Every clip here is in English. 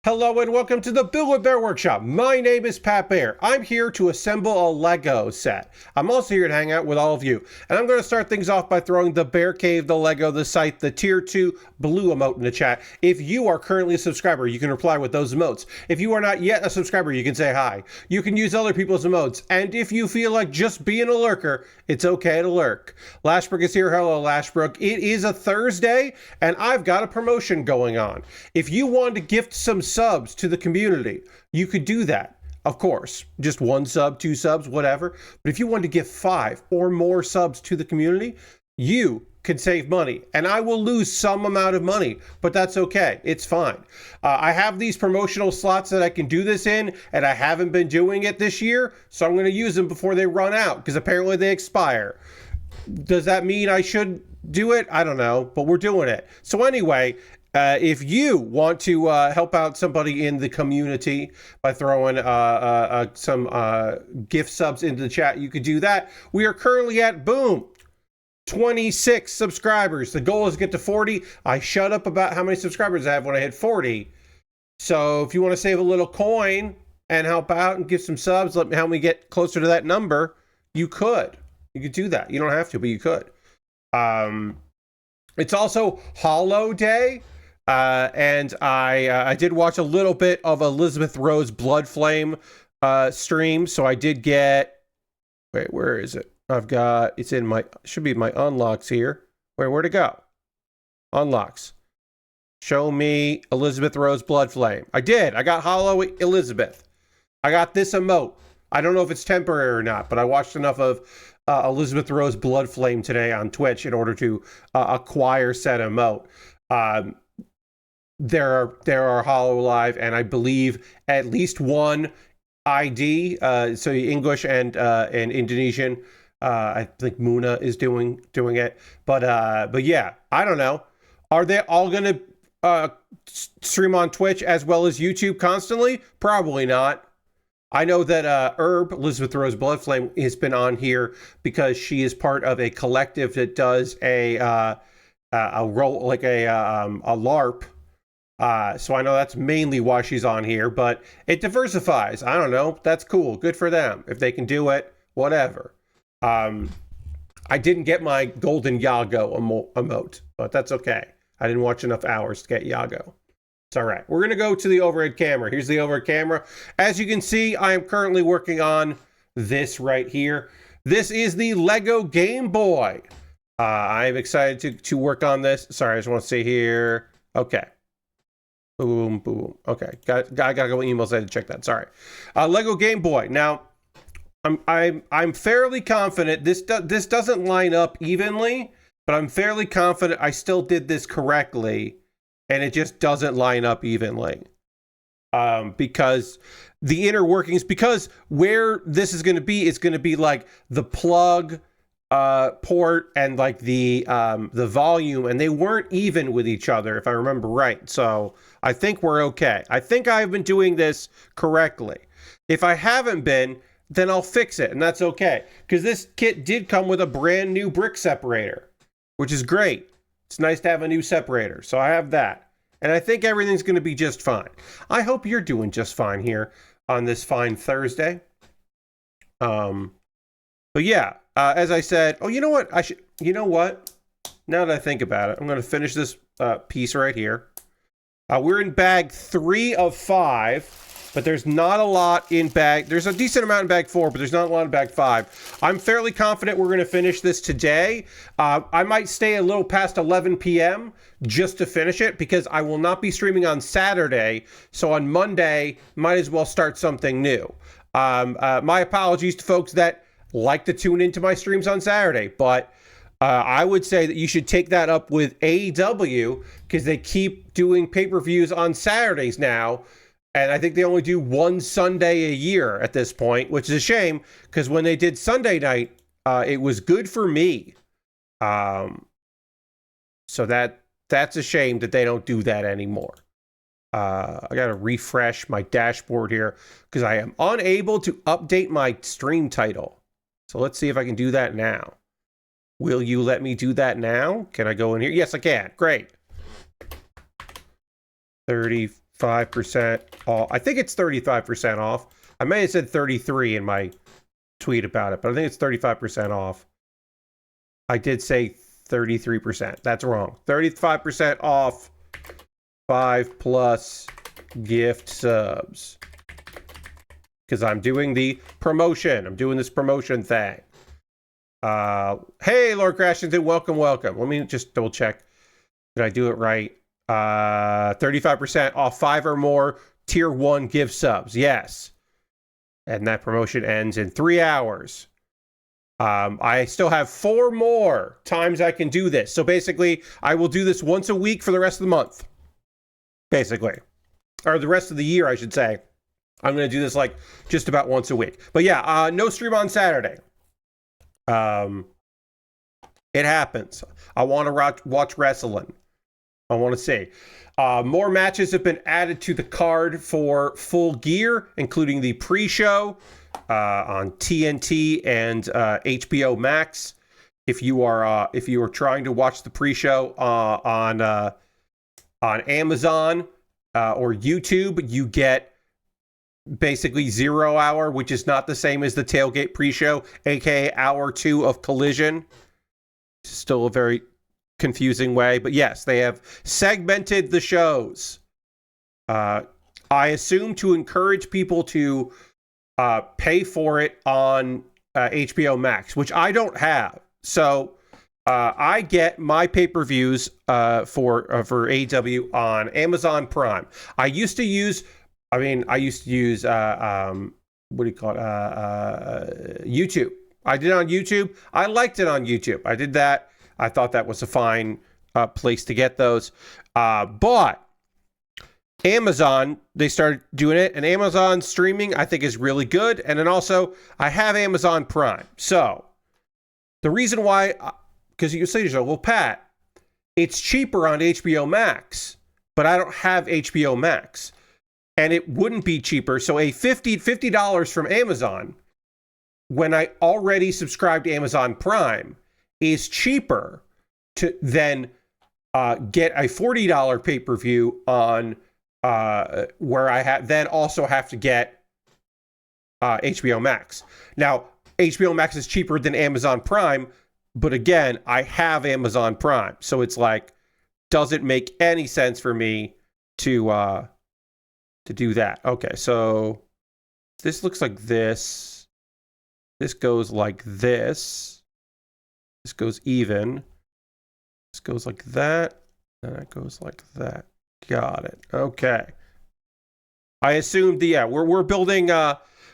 Hello and welcome to the Kuma Baer Workshop. My name is Pat Baer. I'm here to assemble a Lego set. I'm also here to hang out with all of you. And I'm going to start things off by throwing the Bear Cave, the Lego, the site, the Tier 2 blue emote in the chat. If you are currently a subscriber, you can reply with those emotes. If you are not yet a subscriber, you can say hi. You can use other people's emotes. And if you feel like just being a lurker, it's okay to lurk. Lashbrook is here. Hello, Lashbrook. It is a Thursday, and I've got a promotion going on. If you want to gift some subs to the community, you could do that. Of course, just 1 sub, 2 subs, whatever. But if you want to give 5 or more subs to the community, you can save money. And I will lose some amount of money, but that's okay. It's fine. I have these promotional slots that I can do this in, and I haven't been doing it this year, so I'm going to use them before they run out, because apparently they expire. Does that mean I should do it? I don't know, but we're doing it. So anyway, if you want to help out somebody in the community by throwing some gift subs into the chat, you could do that. We are currently at, boom, 26 subscribers. The goal is to get to 40. I shut up about how many subscribers I have when I hit 40. So if you want to save a little coin and help out and give some subs, let me help me get closer to that number, you could. You could do that. You don't have to, but you could. It's also Hollow Day. And I did watch a little bit of Elizabeth Rose Blood Flame stream, so I did get, wait, where is it? I've got, it's in my, should be my unlocks here. Where'd it go? Unlocks. Show me Elizabeth Rose Blood Flame. I did. I got Hollow Elizabeth. I got this emote. I don't know if it's temporary or not, but I watched enough of Elizabeth Rose Blood Flame today on Twitch in order to acquire said emote. There are Hollow Live, and I believe at least one ID, so English and Indonesian. I think Muna is doing it, but yeah, I don't know. Are they all gonna stream on Twitch as well as YouTube constantly? Probably not. I know that Herb, Elizabeth Rose Bloodflame, has been on here because she is part of a collective that does a role, like a LARP. So I know that's mainly why she's on here, but it diversifies. I don't know. That's cool. Good for them. If they can do it, whatever. I didn't get my golden Yago emote, but that's okay. I didn't watch enough hours to get Yago. It's all right. We're going to go to the overhead camera. Here's the overhead camera. As you can see, I am currently working on this right here. This is the Lego Game Boy. I'm excited to work on this. Sorry, I just want to see here. Okay. Boom, boom. Okay, I gotta go emails. I had to check that. Sorry. Lego Game Boy. Now, I'm fairly confident this doesn't line up evenly, but I'm fairly confident I still did this correctly, and it just doesn't line up evenly. Because the inner workings, because where this is going to be, it's going to be like the plug port and like the volume, and they weren't even with each other, if I remember right. So I think we're okay. I think I've been doing this correctly. If I haven't been, then I'll fix it, and that's okay. Because this kit did come with a brand new brick separator, which is great. It's nice to have a new separator, so I have that. And I think everything's going to be just fine. I hope you're doing just fine here on this fine Thursday. But yeah, as I said, oh, you know what? You know what? Now that I think about it, I'm going to finish this piece right here. We're in bag 3 of 5, but there's not a lot in bag. There's a decent amount in bag 4, but there's not a lot in bag 5. I'm fairly confident we're going to finish this today. I might stay a little past 11 p.m. just to finish it, because I will not be streaming on Saturday. So on Monday, might as well start something new. My apologies to folks that like to tune into my streams on Saturday, but I would say that you should take that up with AEW, because they keep doing pay-per-views on Saturdays now, and I think they only do one Sunday a year at this point, which is a shame, because when they did Sunday night, it was good for me. So that's a shame that they don't do that anymore. I gotta refresh my dashboard here, because I am unable to update my stream title. So let's see if I can do that now. Will you let me do that now? Can I go in here? Yes, I can. Great. 35 5% off. I think it's 35% off. I may have said 33 in my tweet about it, but I think it's 35% off. I did say 33%. That's wrong. 35% off 5+ gift subs. Because I'm doing the promotion. I'm doing this promotion thing. Hey, Lord Crashington, welcome. Let me just double check. Did I do it right? 35% off 5 or more tier 1 gift subs. Yes. And that promotion ends in 3 hours. I still have 4 more times I can do this. So basically, I will do this once a week for the rest of the month. Basically. Or the rest of the year, I should say. I'm going to do this like just about once a week. But yeah, no stream on Saturday. It happens. I want to watch wrestling. I want to see. More matches have been added to the card for Full Gear, including the pre-show on TNT and HBO Max. If you are trying to watch the pre-show on Amazon or YouTube, you get basically 0 hour, which is not the same as the Tailgate pre-show, aka hour 2 of Collision. Still a very confusing way, but yes, they have segmented the shows. I assume to encourage people to pay for it on HBO Max, which I don't have. So I get my pay-per-views for AEW on Amazon Prime. I used to use what do you call it? YouTube. I did it on YouTube. I liked it on YouTube. I did that. I thought that was a fine place to get those. But Amazon, they started doing it, and Amazon streaming, I think, is really good. And then also, I have Amazon Prime. So the reason why, because you can say to yourself, well, Pat, it's cheaper on HBO Max, but I don't have HBO Max. And it wouldn't be cheaper. So a $50 from Amazon, when I already subscribed to Amazon Prime, is cheaper than get a $40 pay-per-view on where I then also have to get HBO Max. Now, HBO Max is cheaper than Amazon Prime, but again, I have Amazon Prime. So it's like, doesn't make any sense for me to do that. Okay, so this looks like this. This goes like this. This goes even. This goes like that. And that goes like that. Got it. Okay. I assumed we're building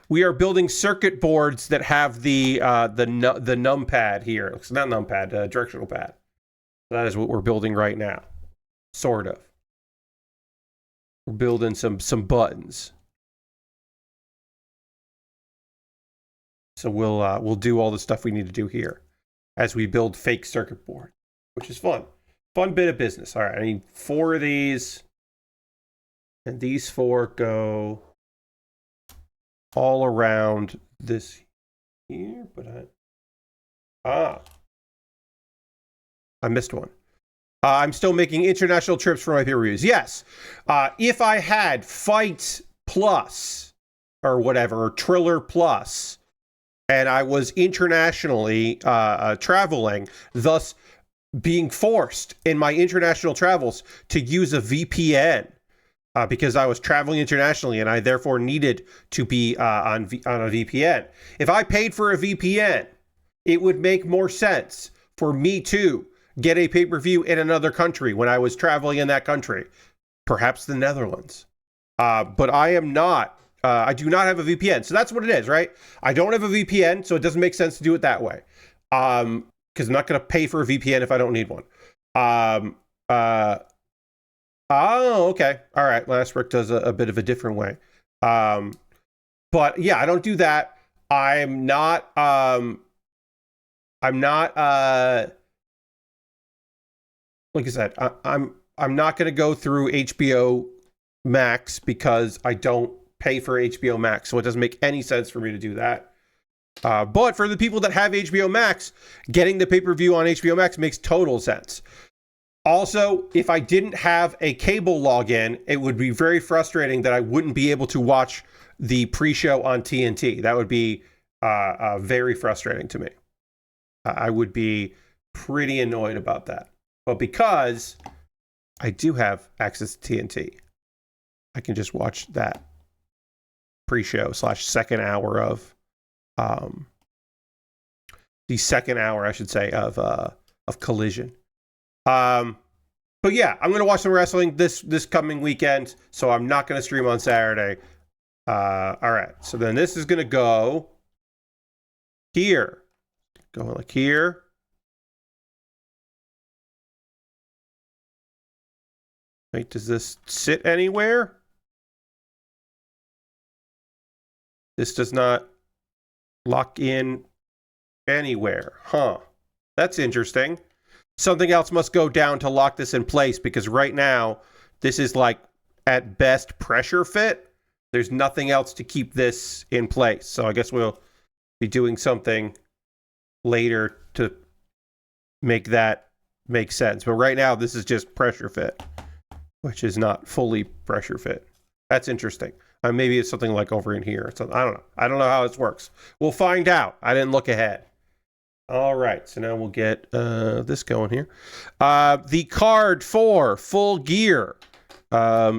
we are building circuit boards that have the numpad here. It's not numpad, directional pad. That is what we're building right now. Sort of. We're building some buttons. So we'll do all the stuff we need to do here as we build fake circuit board, which is fun. Fun bit of business. All right, I need 4 of these, and these 4 go all around this here. But I missed one. I'm still making international trips for my peer reviews. Yes, if I had Fight Plus or whatever, or Triller Plus, and I was internationally traveling, thus being forced in my international travels to use a VPN because I was traveling internationally and I therefore needed to be on a VPN. If I paid for a VPN, it would make more sense for me to get a pay-per-view in another country when I was traveling in that country, perhaps the Netherlands. But I am not. I do not have a VPN. So that's what it is, right? I don't have a VPN, so it doesn't make sense to do it that way. Because I'm not going to pay for a VPN if I don't need one. Okay. All right. Last Rick does a bit of a different way. But yeah, I don't do that. I'm not like I said, I'm not going to go through HBO Max because I don't pay for HBO Max, so it doesn't make any sense for me to do that. But for the people that have HBO Max, getting the pay-per-view on HBO Max makes total sense. Also, if I didn't have a cable login, it would be very frustrating that I wouldn't be able to watch the pre-show on TNT. That would be very frustrating to me. I would be pretty annoyed about that. But because I do have access to TNT, I can just watch that pre-show / second hour of the second hour, I should say, of Collision. But yeah, I'm gonna watch some wrestling this coming weekend, so I'm not gonna stream on Saturday. All right, so then this is gonna go here, going like here. Wait, does this sit anywhere? This does not lock in anywhere, huh? That's interesting. Something else must go down to lock this in place, because right now this is like at best pressure fit. There's nothing else to keep this in place. So I guess we'll be doing something later to make that make sense. But right now this is just pressure fit, which is not fully pressure fit. That's interesting. Maybe it's something like over in here. I don't know. I don't know how this works. We'll find out. I didn't look ahead. All right, so now we'll get this going here. The card for Full Gear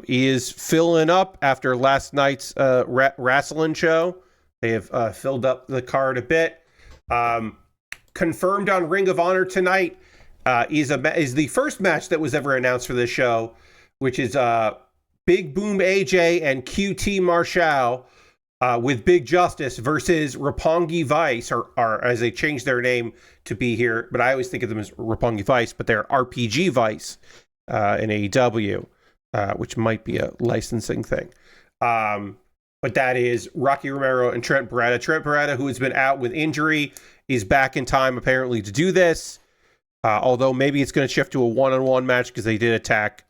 is filling up after last night's wrestling show. They have filled up the card a bit. Confirmed on Ring of Honor tonight is the first match that was ever announced for this show, which is Big Boom AJ and QT Marshall with Big Justice versus Roppongi Vice, or as they changed their name to be here, but I always think of them as Roppongi Vice, but they're RPG Vice in AEW, which might be a licensing thing. But that is Rocky Romero and Trent Beretta. Trent Beretta, who has been out with injury, is back in time apparently to do this, although maybe it's going to shift to a one-on-one match because they did attack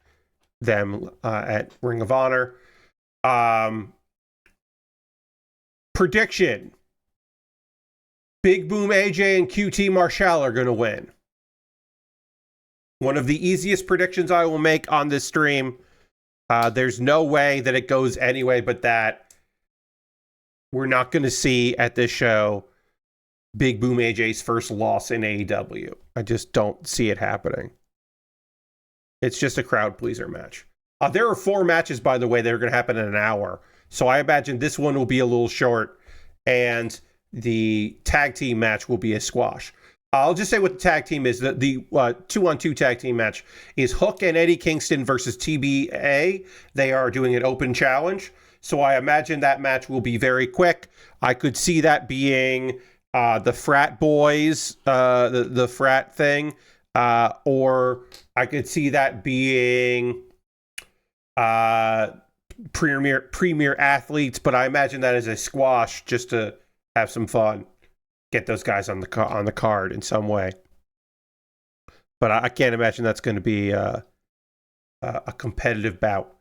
them at Ring of Honor. Prediction: Big Boom AJ and QT Marshall are going to win. One of the easiest predictions I will make on this stream. There's no way that it goes anyway but that. We're not going to see at this show Big Boom AJ's first loss in AEW. I just don't see it happening. It's just a crowd pleaser match. There are 4 matches, by the way, that are going to happen in an hour. So I imagine this one will be a little short, and the tag team match will be a squash. I'll just say what the tag team is. The 2-on-2 tag team match is Hook and Eddie Kingston versus TBA. They are doing an open challenge. So I imagine that match will be very quick. I could see that being the frat boys, the frat thing, or I could see that being premier athletes, but I imagine that as a squash just to have some fun, get those guys on the card in some way. But I can't imagine that's going to be a competitive bout.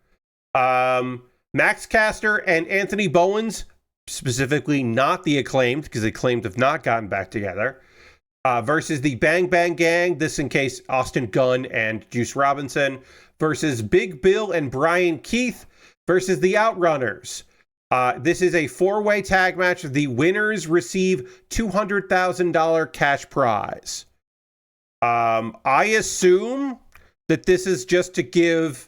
Max Caster and Anthony Bowens, specifically not the Acclaimed, because the Acclaimed have not gotten back together, versus the Bang Bang Gang, this in case Austin Gunn and Juice Robinson, versus Big Bill and Brian Keith, versus the Outrunners. This is a 4-way tag match. The winners receive $200,000 cash prize. I assume that this is just to give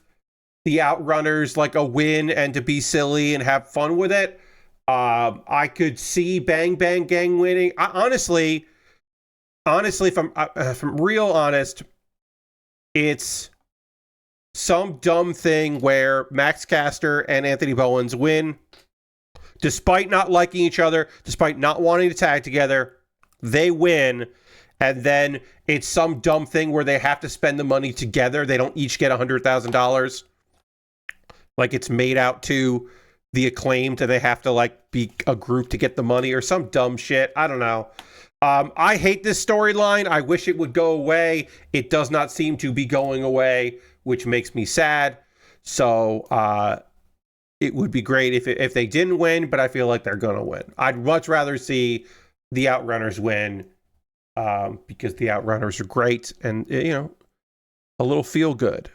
the Outrunners like a win and to be silly and have fun with it. I could see Bang Bang Gang winning. Honestly, if I'm real honest, it's some dumb thing where Max Caster and Anthony Bowens win, despite not liking each other, despite not wanting to tag together. They win, and then it's some dumb thing where they have to spend the money together. They don't each get $100,000. Like it's made out to the Acclaimed, and they have to like be a group to get the money or some dumb shit. I don't know. I hate this storyline. I wish it would go away. It does not seem to be going away, which makes me sad. So it would be great if they didn't win, but I feel like they're going to win. I'd much rather see the Outrunners win because the Outrunners are great. And, a little feel good.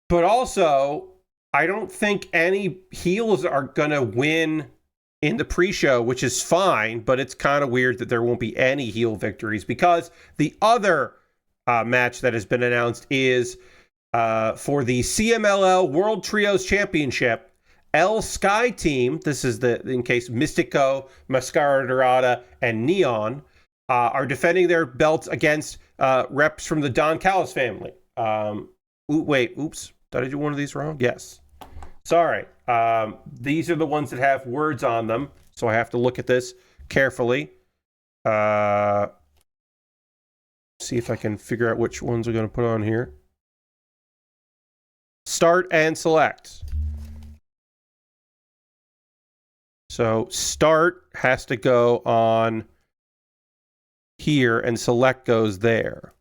But also, I don't think any heels are going to win in the pre-show, which is fine, but it's kind of weird that there won't be any heel victories, because the other match that has been announced is for the CMLL World Trios Championship. El Sky Team, this is in case Mystico, Mascara Dorada, and Neon are defending their belts against reps from the Don Callis family. Oops. Did I do one of these wrong? Yes. Sorry. These are the ones that have words on them, so I have to look at this carefully. See if I can figure out which ones we're going to put on here. Start and select. So start has to go on here and select goes there.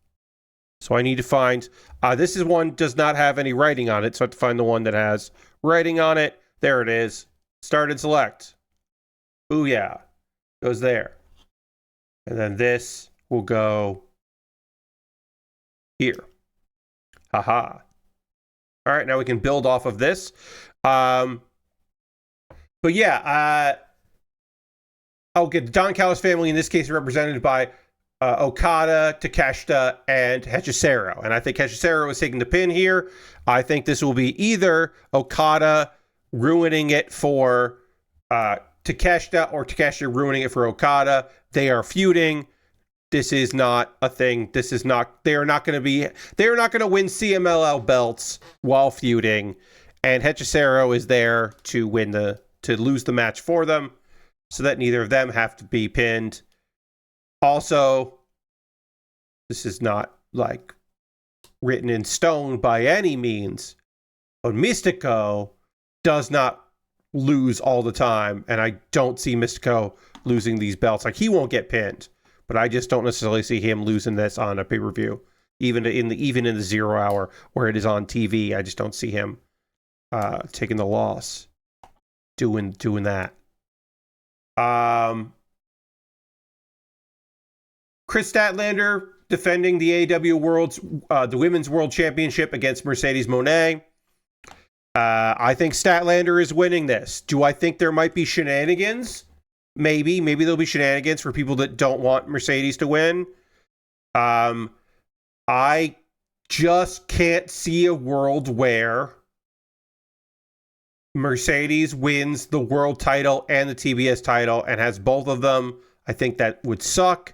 So I need to find, this is one does not have any writing on it, so I have to find the one that has writing on it. There it is. Start and select. Ooh, yeah. Goes there. And then this will go here. Haha. All right, now we can build off of this. But yeah, okay, the Don Callis family in this case is represented by Okada, Takeshita, and Hechicero. And I think Hechicero is taking the pin here. I think this will be either Okada ruining it for Takeshita or Takeshita ruining it for Okada. They are feuding. This is not a thing. They are not going to win CMLL belts while feuding. And Hechicero is there to lose the match for them, so that neither of them have to be pinned. Also, this is not like written in stone by any means, but Mystico does not lose all the time, and I don't see Mystico losing these belts. Like, he won't get pinned, but I just don't necessarily see him losing this on a pay-per-view, even in the 0 hour where it is on TV. I just don't see him taking the loss, doing that. Chris Statlander defending the AEW the Women's World Championship against Mercedes Moné. I think Statlander is winning this. Do I think there might be shenanigans? Maybe there'll be shenanigans for people that don't want Mercedes to win. I just can't see a world where Mercedes wins the world title and the TBS title and has both of them. I think that would suck.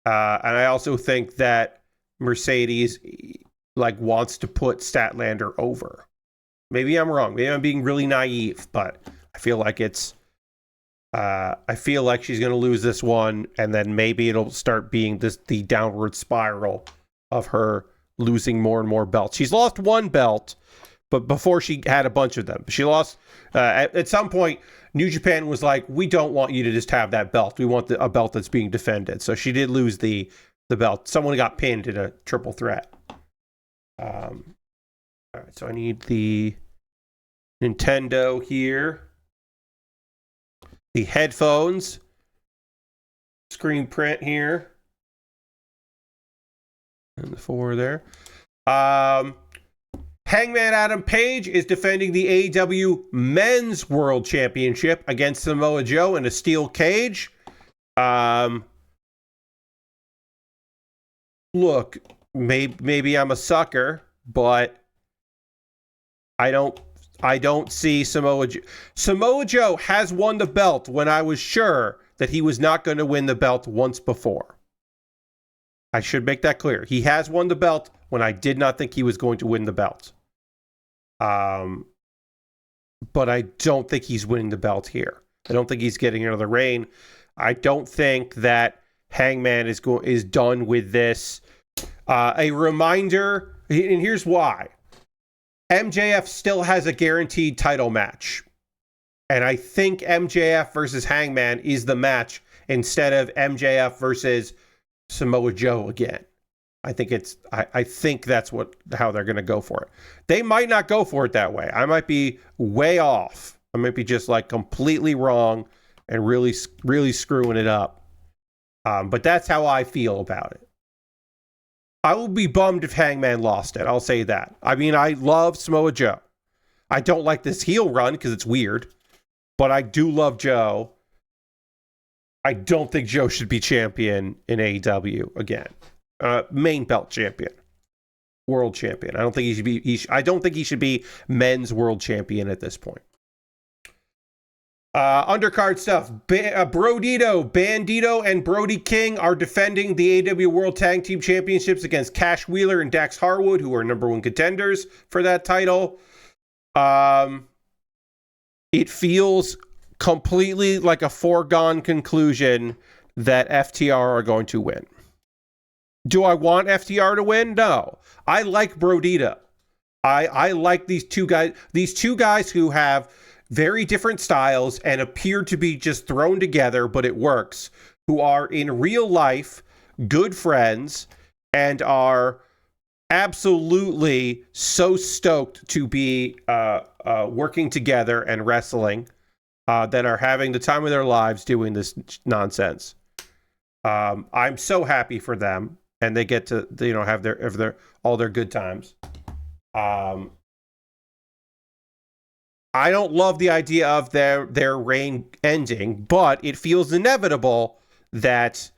And I also think that Mercedes wants to put Statlander over. Maybe I'm wrong. Maybe I'm being really naive, but I feel like she's going to lose this one, and then maybe it'll start being the downward spiral of her losing more and more belts. She's lost one belt, but before she had a bunch of them. She lost at some point. New Japan was like, we don't want you to just have that belt. We want a belt that's being defended. So she did lose the belt. Someone got pinned in a triple threat. All right, so I need the Nintendo here. The headphones. Screen print here. And the 4 there. Hangman Adam Page is defending the AEW Men's World Championship against Samoa Joe in a steel cage. Look, maybe I'm a sucker, but I don't see Samoa Joe. Samoa Joe has won the belt when I was sure that he was not going to win the belt once before. I should make that clear. He has won the belt when I did not think he was going to win the belt. But I don't think he's winning the belt here. I don't think he's getting another reign. I don't think that Hangman is done with this. A reminder, and here's why. MJF still has a guaranteed title match. And I think MJF versus Hangman is the match instead of MJF versus Samoa Joe again. I think that's how they're going to go for it. They might not go for it that way. I might be way off. I might be just completely wrong and really, really screwing it up. But that's how I feel about it. I will be bummed if Hangman lost it. I'll say that. I mean, I love Samoa Joe. I don't like this heel run because it's weird, but I do love Joe. I don't think Joe should be champion in AEW again. Main belt champion, world champion. I don't think he should be. I don't think he should be men's world champion at this point. Undercard stuff. Brodito, Bandito, and Brody King are defending the AEW World Tag Team Championships against Cash Wheeler and Dax Harwood, who are number one contenders for that title. It feels completely like a foregone conclusion that FTR are going to win. Do I want FTR to win? No. I like Brodito. I like these two guys. These two guys who have very different styles and appear to be just thrown together, but it works, who are in real life good friends and are absolutely so stoked to be working together and wrestling, that are having the time of their lives doing this nonsense. I'm so happy for them, and they get to have their all their good times. I don't love the idea of their reign ending, but it feels inevitable that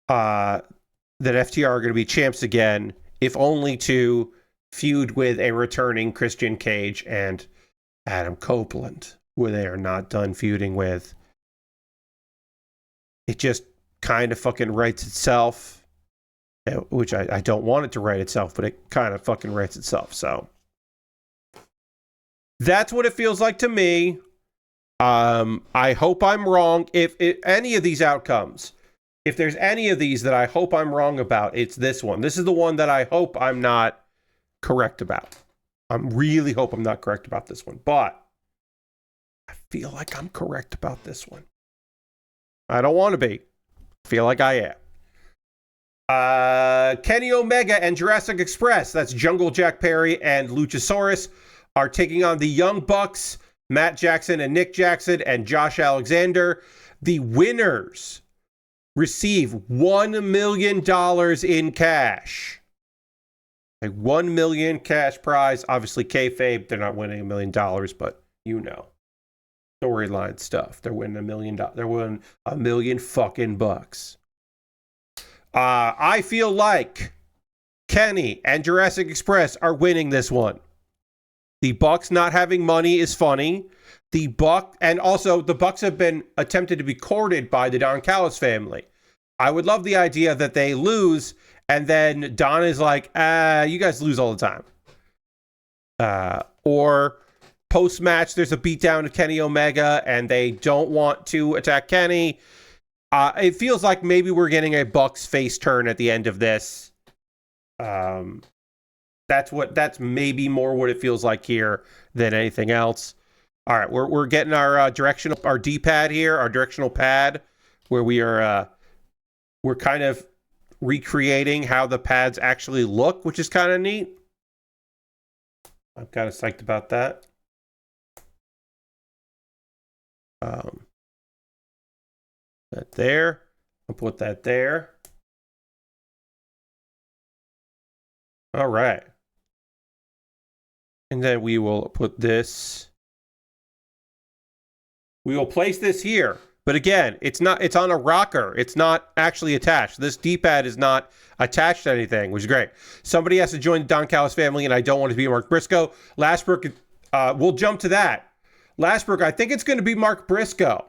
FTR are going to be champs again, if only to feud with a returning Christian Cage and Adam Copeland, who they are not done feuding with. It just kind of fucking writes itself, which I don't want it to write itself, but it kind of fucking writes itself, so... That's what it feels like to me. I hope I'm wrong. If any of these outcomes, if there's any of these that I hope I'm wrong about, it's this one. This is the one that I hope I'm not correct about. I really hope I'm not correct about this one. But I feel like I'm correct about this one. I don't want to be. I feel like I am. Kenny Omega and Jurassic Express, that's Jungle Jack Perry and Luchasaurus, are taking on the Young Bucks, Matt Jackson and Nick Jackson, and Josh Alexander. The winners receive $1 million in cash. A $1 million cash prize. Obviously, kayfabe, they're not winning $1 million, but storyline stuff. They're winning $1 million. They're winning $1 million fucking bucks. I feel like Kenny and Jurassic Express are winning this one. The Bucks not having money is funny. And also the Bucks have been attempted to be courted by the Don Callis family. I would love the idea that they lose, and then Don is like, you guys lose all the time. Or post-match, there's a beatdown of Kenny Omega, and they don't want to attack Kenny. It feels like maybe we're getting a Bucks face turn at the end of this. That's maybe more what it feels like here than anything else. All right, we're getting our our D-pad here, our directional pad, where we're kind of recreating how the pads actually look, which is kind of neat. I'm kind of psyched about that. That there. I'll put that there. All right. And then we will put this. We will place this here. But again, it's on a rocker. It's not actually attached. This D-pad is not attached to anything, which is great. Somebody has to join the Don Callis family, and I don't want to be Mark Briscoe. Lastbrook, we'll jump to that. Lastbrook, I think it's going to be Mark Briscoe.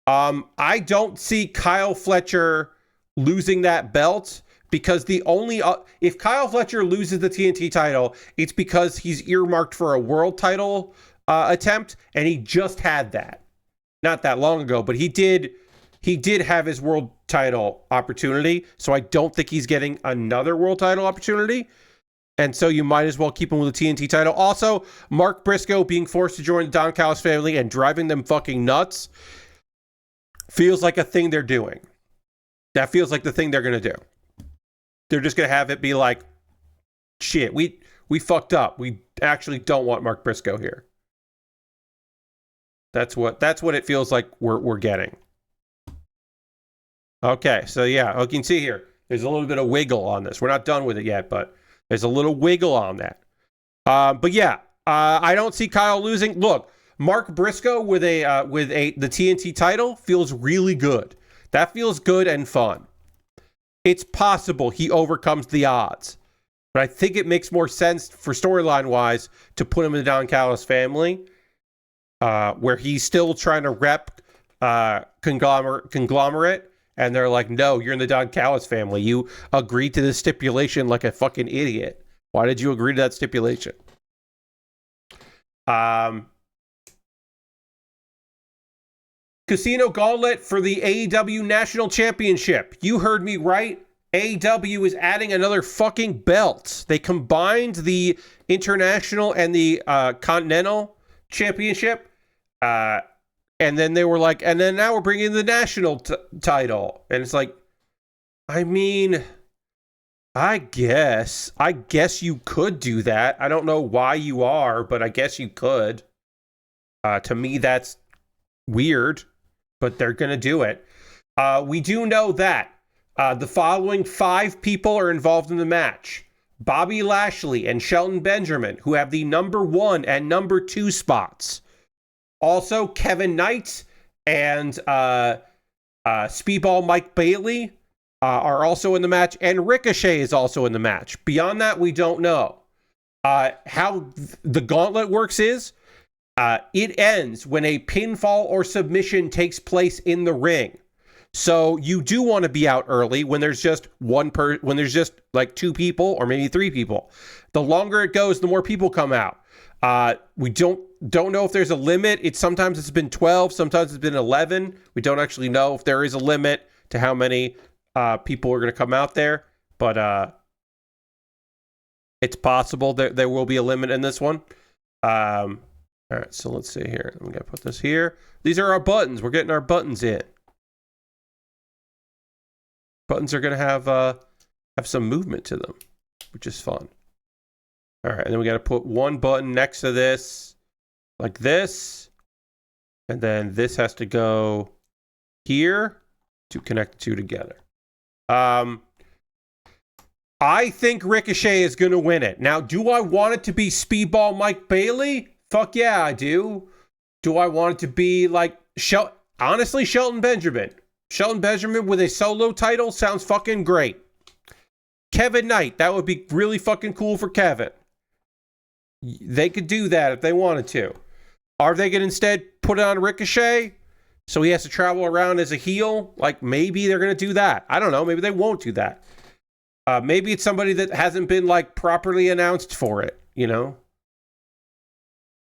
I don't see Kyle Fletcher losing that belt, because if Kyle Fletcher loses the TNT title, it's because he's earmarked for a world title attempt, and he just had that not that long ago, but he did have his world title opportunity, so I don't think he's getting another world title opportunity, and so you might as well keep him with the TNT title. Also, Mark Briscoe being forced to join the Don Callis family and driving them fucking nuts feels like a thing they're doing. That feels like the thing they're going to do. They're just going to have it be like, shit, we fucked up. We actually don't want Mark Briscoe here. That's what it feels like we're getting. Okay, so yeah, you can see here, there's a little bit of wiggle on this. We're not done with it yet, but there's a little wiggle on that. But yeah, I don't see Kyle losing. Look, Mark Briscoe with the TNT title feels really good. That feels good and fun. It's possible he overcomes the odds, but I think it makes more sense for storyline wise to put him in the Don Callis family, where he's still trying to rep conglomerate, and they're like, no, you're in the Don Callis family. You agreed to this stipulation like a fucking idiot. Why did you agree to that stipulation? Casino Gauntlet for the AEW National Championship. You heard me right. AEW is adding another fucking belt. They combined the International and the Continental Championship. And then they were like, and then now we're bringing the National title. And it's like, I mean, I guess you could do that. I don't know why you are, but I guess you could. To me, that's weird, but they're going to do it. We do know that the following 5 people are involved in the match. Bobby Lashley and Shelton Benjamin, who have the number 1 and number 2 spots. Also, Kevin Knight and Speedball Mike Bailey are also in the match, and Ricochet is also in the match. Beyond that, we don't know. How the gauntlet works is, it ends when a pinfall or submission takes place in the ring. So you do want to be out early when there's just when there's just like 2 people or maybe 3 people. The longer it goes, the more people come out. We don't know if there's a limit. Sometimes it's been 12, sometimes it's been 11. We don't actually know if there is a limit to how many people are going to come out there, but it's possible there will be a limit in this one. All right, so let's see here. I'm going to put this here. These are our buttons. We're getting our buttons in. Buttons are going to have some movement to them, which is fun. All right, and then we got to put one button next to this, like this. And then this has to go here to connect the 2 together. I think Ricochet is going to win it. Now, do I want it to be Speedball Mike Bailey? Fuck yeah, I do. Do I want it to be like honestly, Shelton Benjamin? Shelton Benjamin with a solo title sounds fucking great. Kevin Knight, that would be really fucking cool for Kevin. They could do that if they wanted to. Are they going to instead put it on Ricochet so he has to travel around as a heel? Like, maybe they're going to do that. I don't know. Maybe they won't do that. Maybe it's somebody that hasn't been like properly announced for it, you know?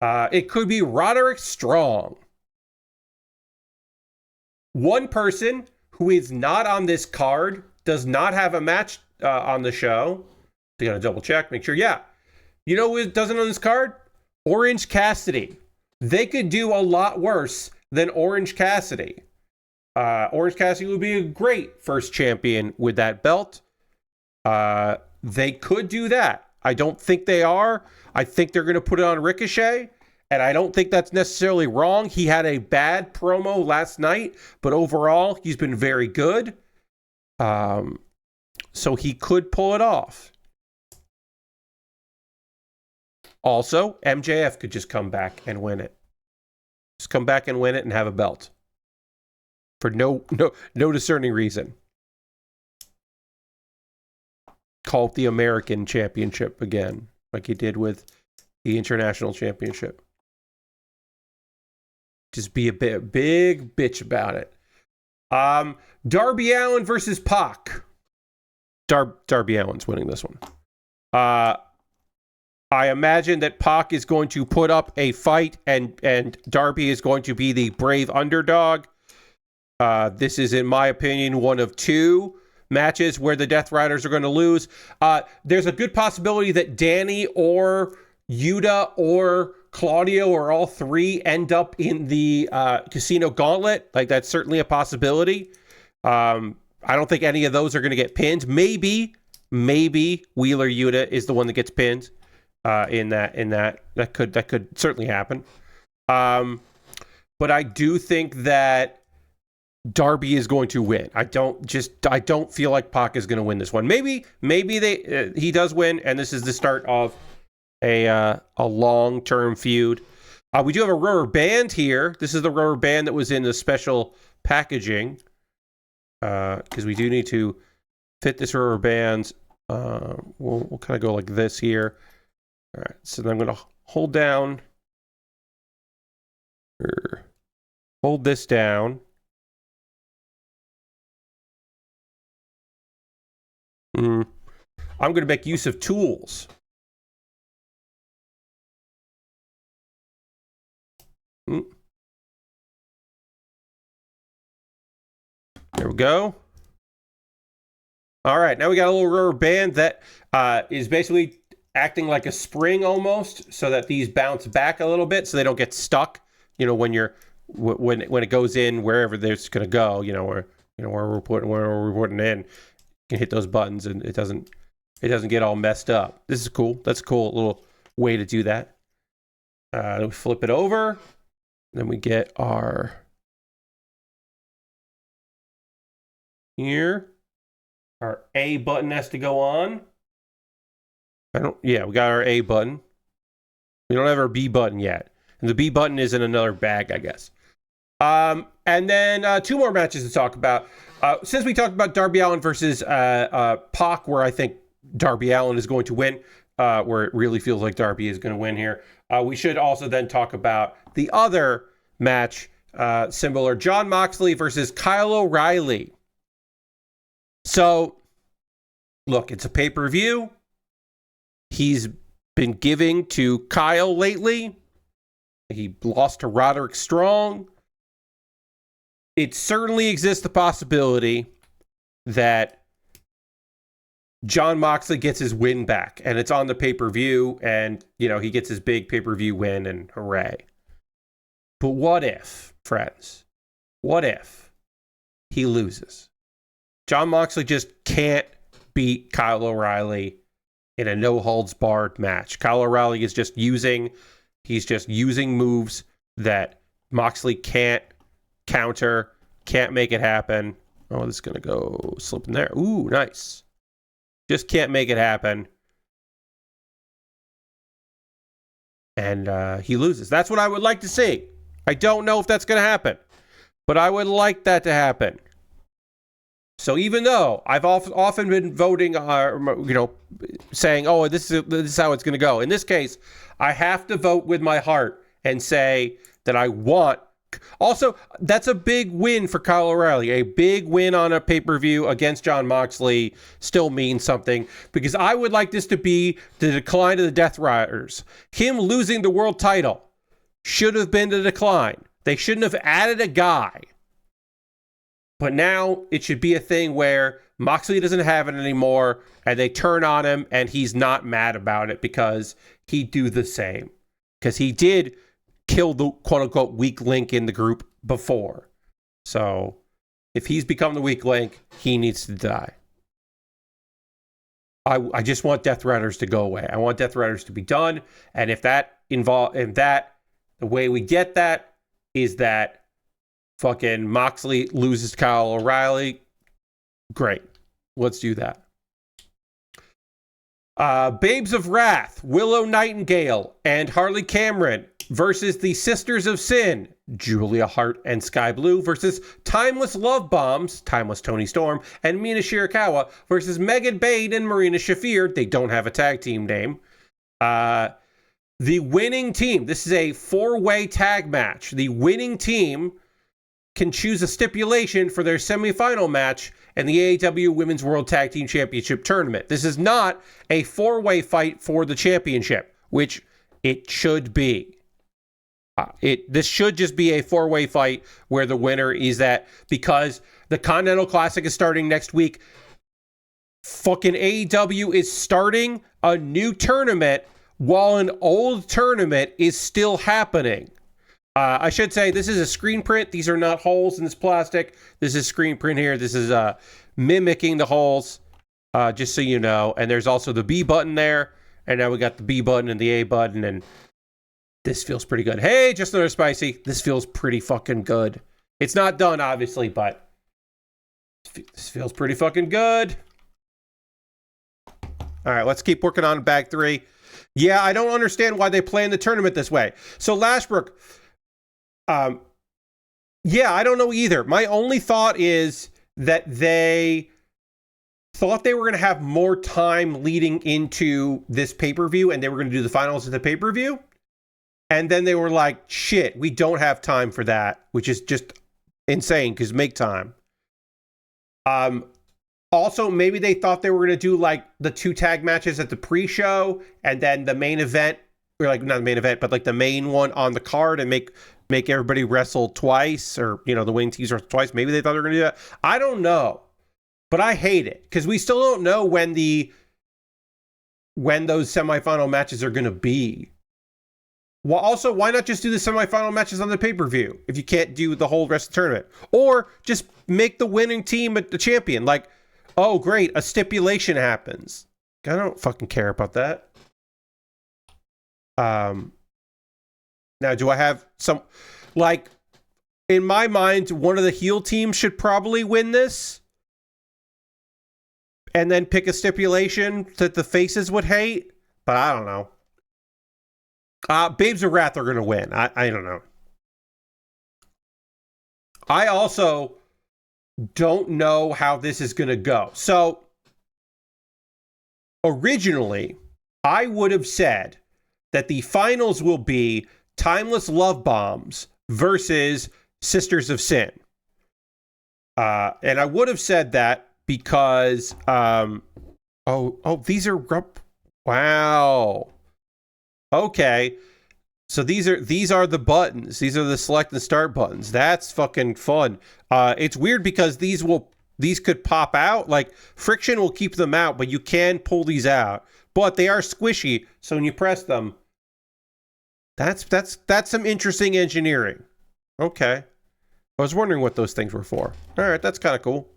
It could be Roderick Strong. One person who is not on this card, does not have a match on the show. So you gotta double check, make sure. Yeah. You know who doesn't on this card? Orange Cassidy. They could do a lot worse than Orange Cassidy. Orange Cassidy would be a great first champion with that belt. They could do that. I don't think they are. I think they're going to put it on Ricochet, and I don't think that's necessarily wrong. He had a bad promo last night, but overall, he's been very good. So he could pull it off. Also, MJF could just come back and win it. Just come back and win it and have a belt. For no discerning reason. Call it the American Championship again, like he did with the International Championship. Just be a big bitch about it. Darby Allin versus Pac. Darby Allin's winning this one. I imagine that Pac is going to put up a fight, and Darby is going to be the brave underdog. This is, in my opinion, one of 2 matches where the Death Riders are going to lose. There's a good possibility that Danny or Yuta or Claudio or all 3 end up in the Casino Gauntlet. Like, that's certainly a possibility. I don't think any of those are going to get pinned. Maybe Wheeler Yuta is the one that gets pinned in that. That could certainly happen. But I do think that Darby is going to win. I don't feel like Pac is going to win this one. Maybe he does win, and this is the start of a long-term feud. We do have a rubber band here. This is the rubber band that was in the special packaging, because we do need to fit this rubber band. We'll kind of go like this here. All right, so then I'm going to hold this down. I'm going to make use of tools. There we go. All right, now we got a little rubber band that is basically acting like a spring almost, so that these bounce back a little bit, so they don't get stuck. You know, when it goes in wherever it's going to go. Where we're putting it in, you can hit those buttons and it doesn't get all messed up. This is cool. That's a cool little way to do that. Then we flip it over. Then we get our here. Our A button has to go on. We got our A button. We don't have our B button yet. And the B button is in another bag, I guess. And then 2 more matches to talk about. Since we talked about Darby Allin versus Pac, where I think Darby Allin is going to win, where it really feels like Darby is going to win here, we should also then talk about the other match, similar, Jon Moxley versus Kyle O'Reilly. So, look, it's a pay-per-view. He's been giving to Kyle lately. He lost to Roderick Strong. It certainly exists the possibility that Jon Moxley gets his win back, and it's on the pay-per-view, and, he gets his big pay-per-view win, and hooray. But what if, friends? What if he loses? Jon Moxley just can't beat Kyle O'Reilly in a no-holds-barred match. Kyle O'Reilly is just using moves that Moxley can't counter, can't make it happen. Oh, this is going to go slip in there. Ooh, nice. Just can't make it happen. And he loses. That's what I would like to see. I don't know if that's going to happen, but I would like that to happen. So even though I've often been voting, saying, oh, this is how it's going to go. In this case, I have to vote with my heart and say that I want. Also, that's a big win for Kyle O'Reilly. A big win on a pay-per-view against Jon Moxley still means something, because I would like this to be the decline of the Death Riders. Him losing the world title should have been the decline. They shouldn't have added a guy. But now it should be a thing where Moxley doesn't have it anymore, and they turn on him, and he's not mad about it because he'd do the same. Because he did kill the quote-unquote weak link in the group before. So if he's become the weak link, he needs to die. I just want Death Riders to go away. I want Death Riders to be done. And the way we get that is that fucking Moxley loses Kyle O'Reilly. Great. Let's do that. Babes of Wrath, Willow Nightingale, and Harley Cameron versus the Sisters of Sin, Julia Hart and Sky Blue, versus Timeless Love Bombs, Timeless Tony Storm, and Mina Shirakawa, versus Megan Bade and Marina Shafir. They don't have a tag team name. The winning team, this is a 4-way tag match. The winning team can choose a stipulation for their semifinal match in the AEW Women's World Tag Team Championship Tournament. This is not a 4-way fight for the championship, which it should be. This should just be a 4-way fight where the winner is that, because the Continental Classic is starting next week. Fucking AEW is starting a new tournament while an old tournament is still happening. I should say this is a screen print. These are not holes in this plastic. This is screen print here. This is mimicking the holes, just so you know. And there's also the B button there. And now we got the B button and the A button. And this feels pretty good. Hey, just another spicy. This feels pretty fucking good. It's not done, obviously, but this feels pretty fucking good. All right, let's keep working on bag 3. Yeah, I don't understand why they plan the tournament this way. So Lashbrook, yeah, I don't know either. My only thought is that they thought they were going to have more time leading into this pay-per-view, and they were going to do the finals of the pay-per-view. And then they were like, shit, we don't have time for that, which is just insane, because make time. Also, maybe they thought they were going to do like the 2 tag matches at the pre-show and then the main event, or like not the main event, but like the main one on the card, and make everybody wrestle twice, or, you know, the winning teams wrestle twice. Maybe they thought they were going to do that. I don't know, but I hate it because we still don't know when those semifinal matches are going to be. Well, also, why not just do the semifinal matches on the pay-per-view if you can't do the whole rest of the tournament? Or just make the winning team the champion. Like, oh, great, a stipulation happens. I don't fucking care about that. Now, do I have some... Like, in my mind, one of the heel teams should probably win this. And then pick a stipulation that the faces would hate. But I don't know. Babes of Wrath are going to win. I don't know. I also don't know how this is going to go. So, originally, I would have said that the finals will be Timeless Love Bombs versus Sisters of Sin. And I would have said that because, these are, wow. Okay. So these are the buttons. These are the select and start buttons. That's fucking fun. It's weird because these could pop out. Like, friction will keep them out, but you can pull these out. But they are squishy, so when you press them, that's some interesting engineering. Okay. I was wondering what those things were for. All right, that's kind of cool.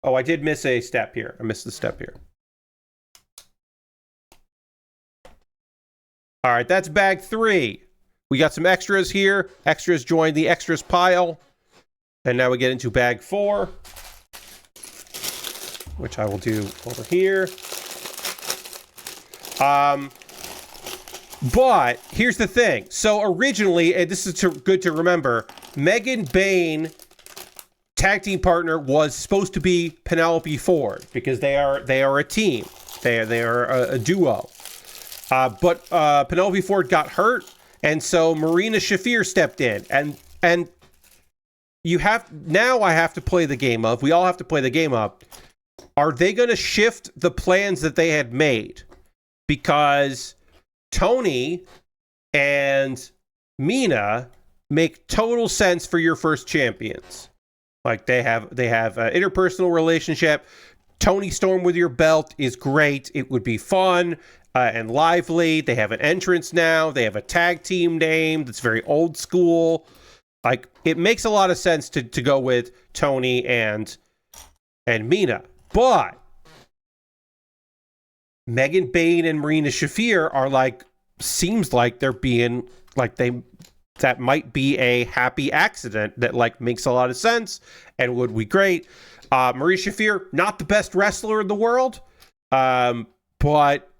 Oh, I did miss a step here. I missed the step here. All right, that's bag 3. We got some extras here. Extras join the extras pile. And now we get into bag 4, which I will do over here. But here's the thing. So originally, and this is good to remember, Megan Bayne tag team partner was supposed to be Penelope Ford because they are a team. They are a duo. But Penelope Ford got hurt, and so Marina Shafir stepped in, and I have to play the game of. We all have to play the game of. Are they going to shift the plans that they had made? Because Tony and Mina make total sense for your first champions. Like, they have an interpersonal relationship. Tony Storm with your belt is great. It would be fun and lively. They have an entrance now. They have a tag team name that's very old school. Like, it makes a lot of sense to go with Tony and Mina. But Megan Bayne and Marina Shafir are like, seems like they're being like that might be a happy accident that like makes a lot of sense and would be great. Marina Shafir, not the best wrestler in the world, but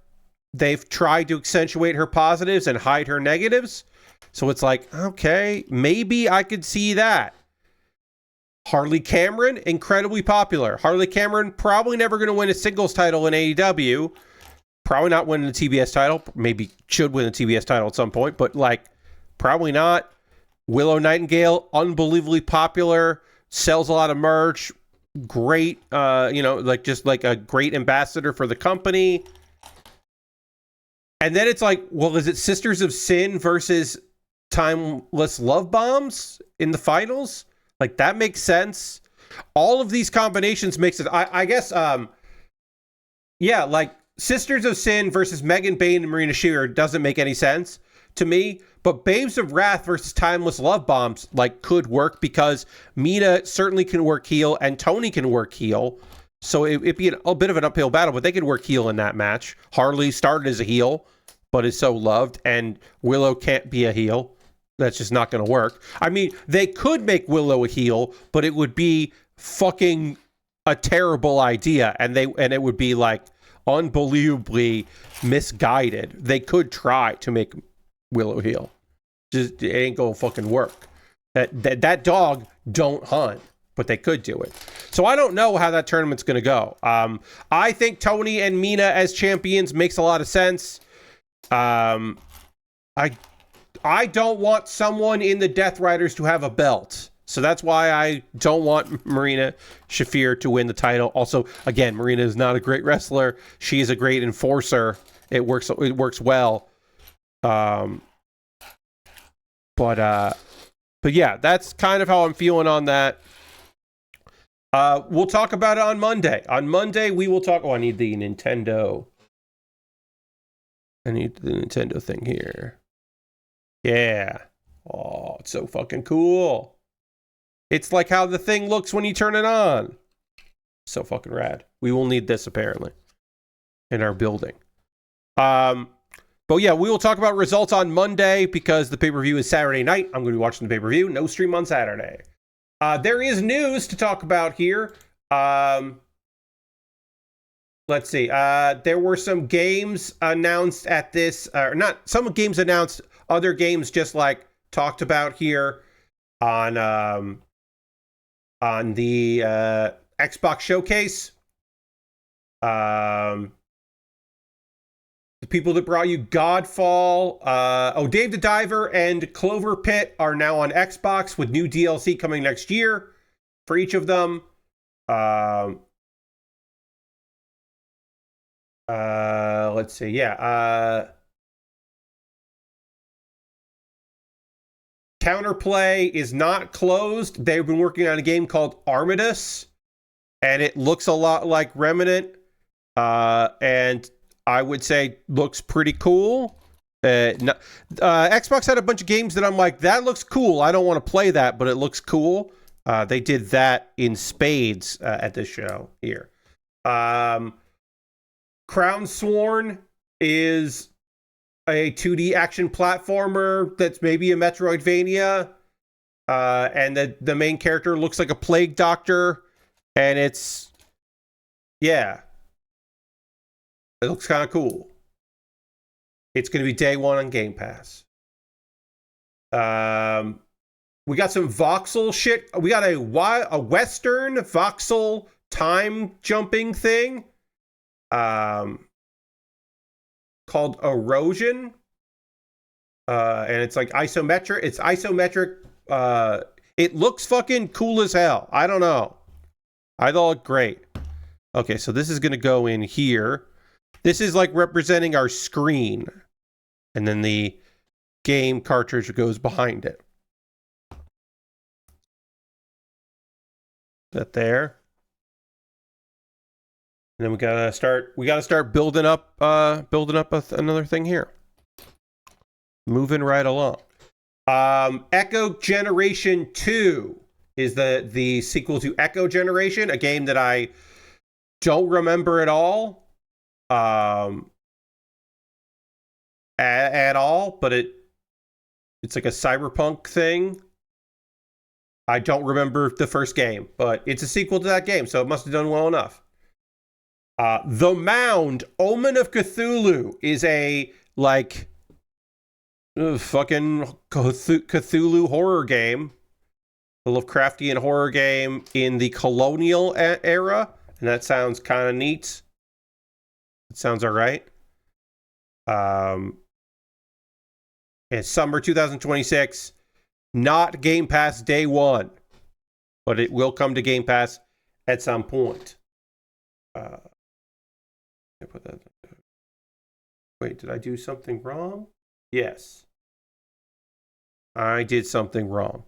they've tried to accentuate her positives and hide her negatives. So it's like, okay, maybe I could see that. Harley Cameron, incredibly popular. Harley Cameron probably never going to win a singles title in AEW. Probably not winning the TBS title. Maybe should win the TBS title at some point, but like probably not. Willow Nightingale, unbelievably popular, sells a lot of merch. Great, just like a great ambassador for the company. And then it's like, well, is it Sisters of Sin versus Timeless Love Bombs in the finals? Like, that makes sense. All of these combinations makes it. I guess, like Sisters of Sin versus Megan Bayne and Marina Shafir doesn't make any sense to me. But Babes of Wrath versus Timeless Love Bombs like could work because Mina certainly can work heel and Tony can work heel. So it'd be a bit of an uphill battle, but they could work heel in that match. Harley started as a heel, but is so loved, and Willow can't be a heel. That's just not going to work. I mean, they could make Willow a heel, but it would be fucking a terrible idea, and it would be like unbelievably misguided. They could try to make Willow heel. Just it ain't gonna fucking work. That dog don't hunt, but they could do it. So I don't know how that tournament's gonna go. I think Tony and Mina as champions makes a lot of sense. I don't want someone in the Death Riders to have a belt. So that's why I don't want Marina Shafir to win the title. Also, again, Marina is not a great wrestler. She is a great enforcer. It works well. But yeah, that's kind of how I'm feeling on that. We'll talk about it on Monday. On Monday, we will talk. Oh, I need the Nintendo. I need the Nintendo thing here. Yeah. Oh, it's so fucking cool. It's like how the thing looks when you turn it on. So fucking rad. We will need this apparently in our building. But yeah, we will talk about results on Monday because the pay-per-view is Saturday night. I'm going to be watching the pay-per-view. No stream on Saturday. There is news to talk about here. Let's see. There were some games announced at this, not some games announced, other games just like talked about here on the Xbox Showcase. The people that brought you Godfall, Dave the Diver and Clover Pit are now on Xbox with new DLC coming next year for each of them. Let's see. Yeah. Counterplay is not closed. They've been working on a game called Armidas, and it looks a lot like Remnant. And I would say looks pretty cool. Xbox had a bunch of games that I'm like, that looks cool. I don't want to play that, but it looks cool. They did that in spades at this show here. Crown Sworn is a 2D action platformer that's maybe a Metroidvania. And the main character looks like a plague doctor. And it's... yeah. It looks kind of cool. It's going to be day one on Game Pass. We got some voxel shit. We got a Western voxel time jumping thing. Called Erosion. And it's like isometric. It's isometric. It looks fucking cool as hell. I don't know. I thought it looked great. Okay, so this is going to go in here. This is like representing our screen. And then the game cartridge goes behind it. That there. And then we gotta start building up another thing here. Moving right along. Echo Generation 2 is the sequel to Echo Generation, a game that I don't remember at all. At all, but it's like a cyberpunk thing. I don't remember the first game, but it's a sequel to that game, so it must have done well enough. The Mound, Omen of Cthulhu is a like fucking Cthulhu horror game, a Lovecraftian horror game in the colonial era, and that sounds kind of neat. It sounds all right. It's summer 2026, not Game Pass day one, but it will come to Game Pass at some point. Put that. Wait, did I do something wrong? Yes. I did something wrong.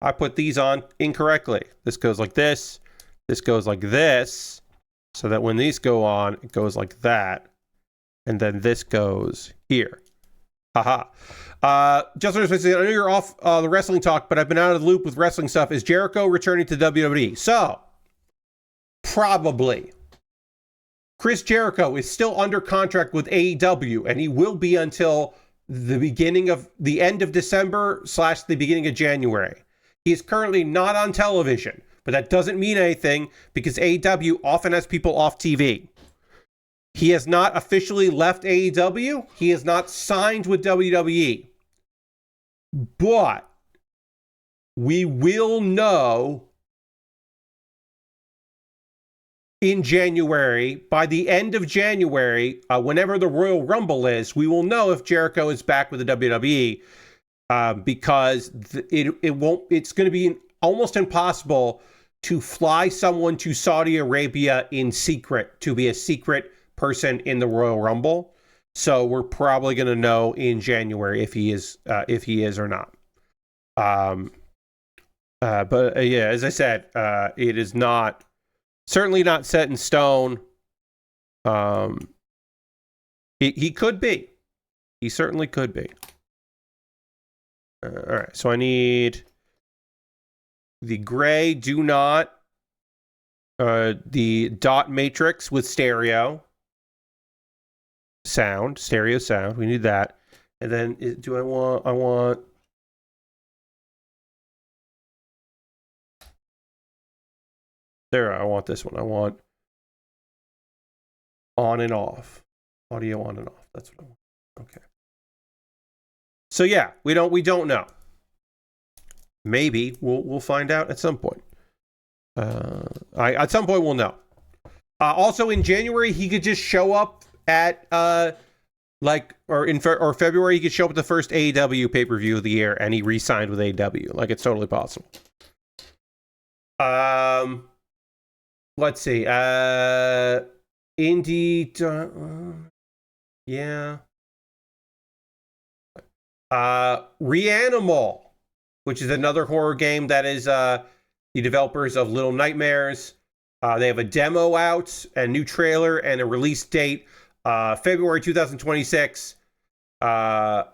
I put these on incorrectly. This goes like this. This goes like this. So that when these go on, it goes like that. And then this goes here. Haha. Just I know you're off the wrestling talk, but I've been out of the loop with wrestling stuff. Is Jericho returning to WWE? So, probably. Chris Jericho is still under contract with AEW, and he will be until the end of December / the beginning of January. He is currently not on television, but that doesn't mean anything because AEW often has people off TV. He has not officially left AEW. He is not signed with WWE. But we will know in January, by the end of January, whenever the Royal Rumble is, we will know if Jericho is back with the WWE, because it's going to be almost impossible to fly someone to Saudi Arabia in secret to be a secret person in the Royal Rumble. So we're probably going to know in January if he is or not. But yeah, as I said, it is certainly not set in stone. He could be. He certainly could be. All right, so I need the gray do not, the dot matrix with stereo sound. We need that. And then I want there, I want this one. I want on and off. Audio on and off. That's what I want. Okay. So yeah, we don't know. Maybe we'll find out at some point. At some point we'll know. Also in January he could just show up at or February he could show up at the first AEW pay-per-view of the year and he re-signed with AEW. Like, it's totally possible. Let's see. Indie. Yeah. Reanimal, which is another horror game that is the developers of Little Nightmares. They have a demo out, a new trailer, and a release date, February 2026. It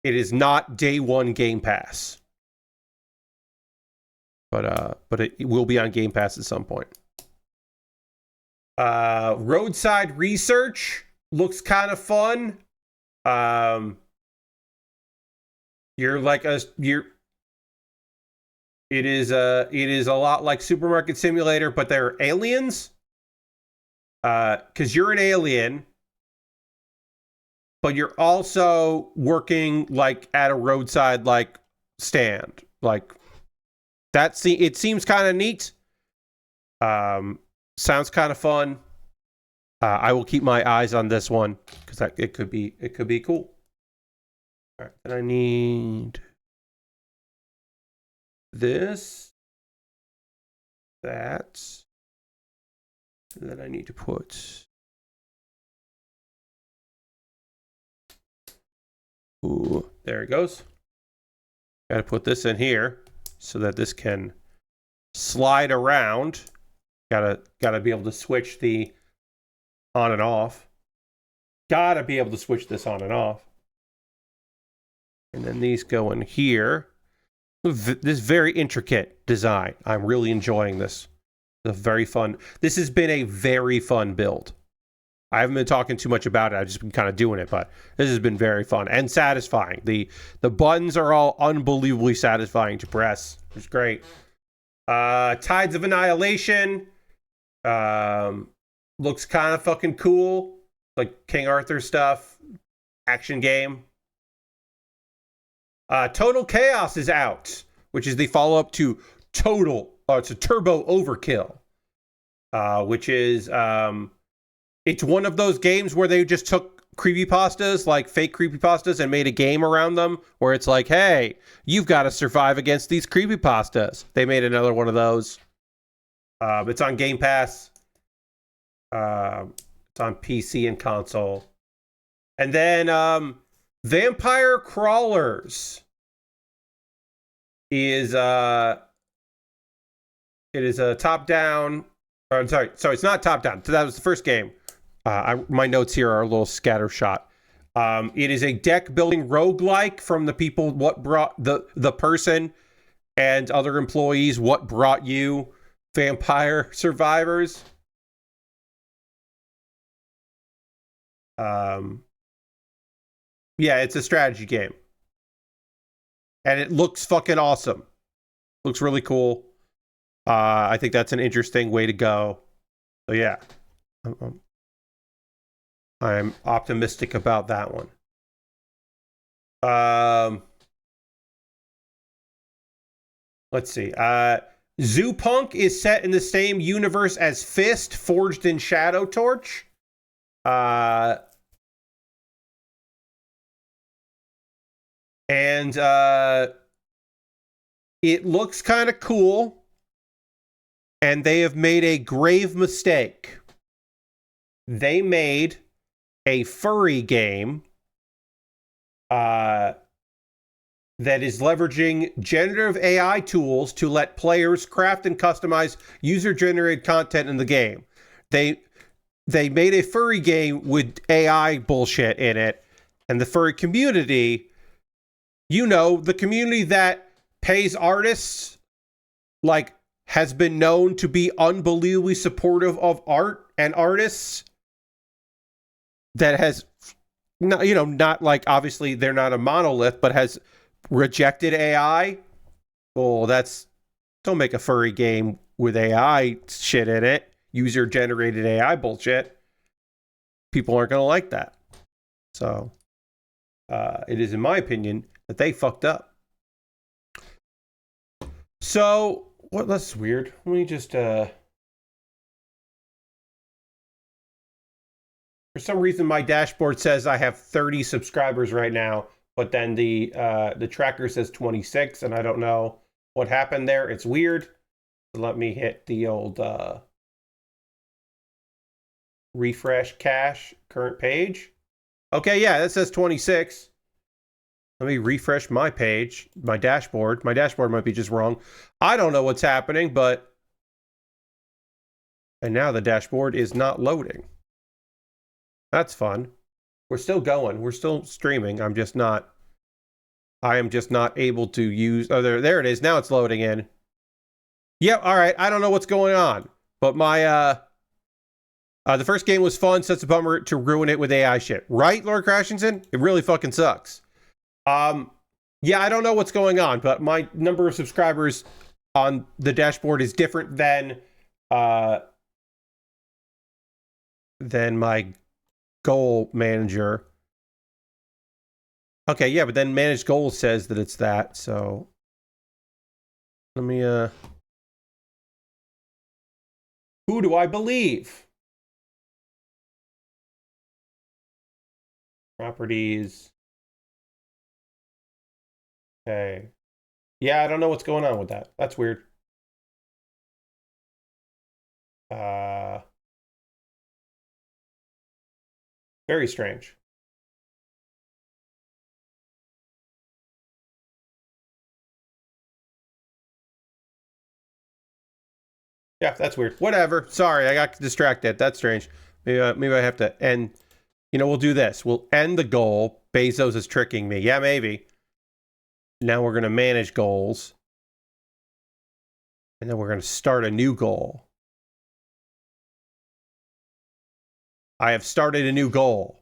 is not day one Game Pass. But it will be on Game Pass at some point. Roadside Research looks kind of fun. It is a lot like Supermarket Simulator, but they're aliens. Because you're an alien, but you're also working like at a roadside like stand. Like, it seems kind of neat. Sounds kind of fun. I will keep my eyes on this one because it could be cool. All right, then I need this, that, and then I need to put. Ooh, there it goes. Got to put this in here so that this can slide around. Gotta be able to switch the on and off. Gotta be able to switch this on and off. And then these go in here. This very intricate design. I'm really enjoying this. It's very fun. This has been a very fun build. I haven't been talking too much about it. I've just been kind of doing it, but this has been very fun and satisfying. The buttons are all unbelievably satisfying to press. It's great. Tides of Annihilation. Looks kind of fucking cool. Like King Arthur stuff. Action game. Total Chaos is out, which is the follow-up to it's a Turbo Overkill. Which is, it's one of those games where they just took creepypastas, like fake creepypastas, and made a game around them, where it's like, hey, you've got to survive against these creepypastas. They made another one of those. It's on Game Pass. It's on PC and console. And then Vampire Crawlers is it is a top-down. I'm sorry, it's not top-down. That was the first game. My notes here are a little scattershot. It is a deck-building roguelike from the people what brought the person and other employees what brought you Vampire Survivors. Yeah, it's a strategy game. And it looks fucking awesome. Looks really cool. I think that's an interesting way to go. So yeah. I'm optimistic about that one. Let's see. Zoo Punk is set in the same universe as Fist, Forged in Shadow Torch. And it looks kind of cool. And they have made a grave mistake. They made a furry game that is leveraging generative AI tools to let players craft and customize user-generated content in the game. They made a furry game with AI bullshit in it, and the furry community, you know, the community that pays artists, like, has been known to be unbelievably supportive of art and artists, that has, you know, not like, obviously they're not a monolith, but has rejected AI. Well, don't make a furry game with AI shit in it, user generated AI bullshit. People aren't gonna like that. So it is, in my opinion, that they fucked up. So what? That's weird. Let me just for some reason, my dashboard says I have 30 subscribers right now, but then the tracker says 26, and I don't know what happened there. It's weird. So let me hit the old refresh cache current page. Okay, yeah, that says 26. Let me refresh my page, my dashboard. My dashboard might be just wrong. I don't know what's happening, but... And now the dashboard is not loading. That's fun. We're still going. We're still streaming. I am just not able to use... Oh, there it is. Now it's loading in. Yep, all right. I don't know what's going on. But my... the first game was fun. Such a bummer to ruin it with AI shit. Right, Lord Crashington? It really fucking sucks. Yeah, I don't know what's going on, but my number of subscribers on the dashboard is different than my goal manager. Okay, yeah, but then manage goals says that it's that, so let me who do I believe? Properties. Okay. Yeah, I don't know what's going on with that. That's weird. Very strange. Yeah, that's weird. Whatever. Sorry, I got distracted. That's strange. Maybe I have to end. You know, we'll do this. We'll end the goal. Bezos is tricking me. Yeah, maybe. Now we're going to manage goals. And then we're going to start a new goal. I have started a new goal.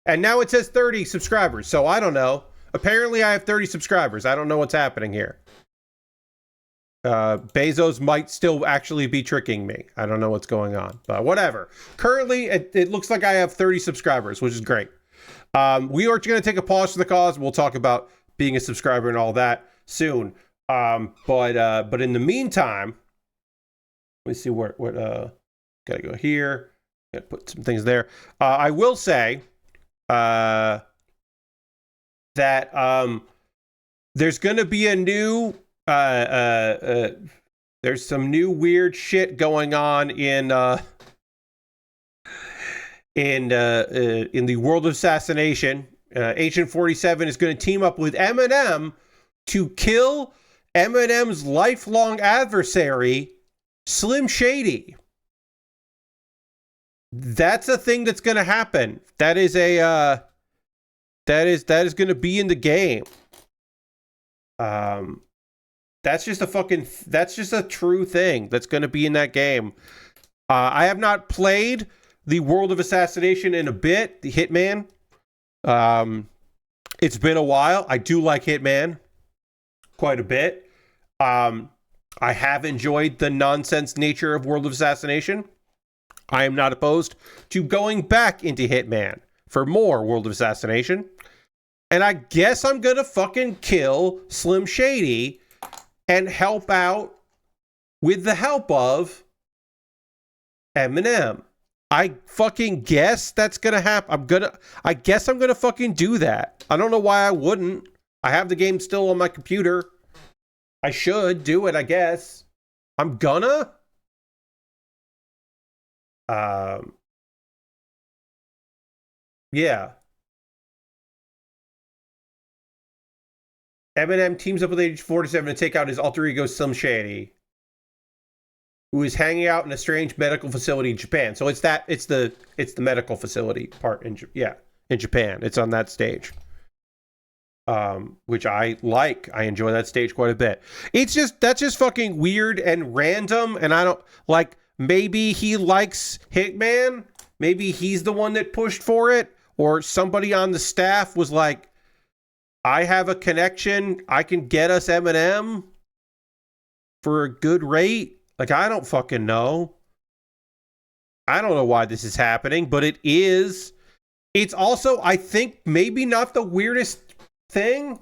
And now it says 30 subscribers. So I don't know. Apparently I have 30 subscribers. I don't know what's happening here. Bezos might still actually be tricking me. I don't know what's going on, but whatever. Currently, it looks like I have 30 subscribers, which is great. We are going to take a pause for the cause. We'll talk about being a subscriber and all that soon. But in the meantime, let me see what gotta go here. Gotta put some things there. I will say that there's going to be a new there's some new weird shit going on in the world of assassination. Agent 47 is going to team up with Eminem to kill Eminem's lifelong adversary, Slim Shady. That's a thing that's going to happen. That is a that is going to be in the game. That's just a true thing that's going to be in that game. I have not played the World of Assassination in a bit, the Hitman. It's been a while. I do like Hitman quite a bit. I have enjoyed the nonsense nature of World of Assassination. I am not opposed to going back into Hitman for more World of Assassination. And I guess I'm gonna fucking kill Slim Shady and help out with the help of Eminem. I fucking guess that's gonna happen. I guess I'm gonna fucking do that. I don't know why I wouldn't. I have the game still on my computer. I should do it, I guess. I'm gonna. Yeah. Eminem teams up with Age 47 to take out his alter ego Slim Shady, who is hanging out in a strange medical facility in Japan. So it's the medical facility part in Japan. It's on that stage. Which I like. I enjoy that stage quite a bit. That's just fucking weird and random, and I don't like. Maybe he likes Hitman. Maybe he's the one that pushed for it, or somebody on the staff was like, I have a connection. I can get us Eminem for a good rate. Like, I don't fucking know. I don't know why this is happening, but it is. It's also, I think, maybe not the weirdest thing.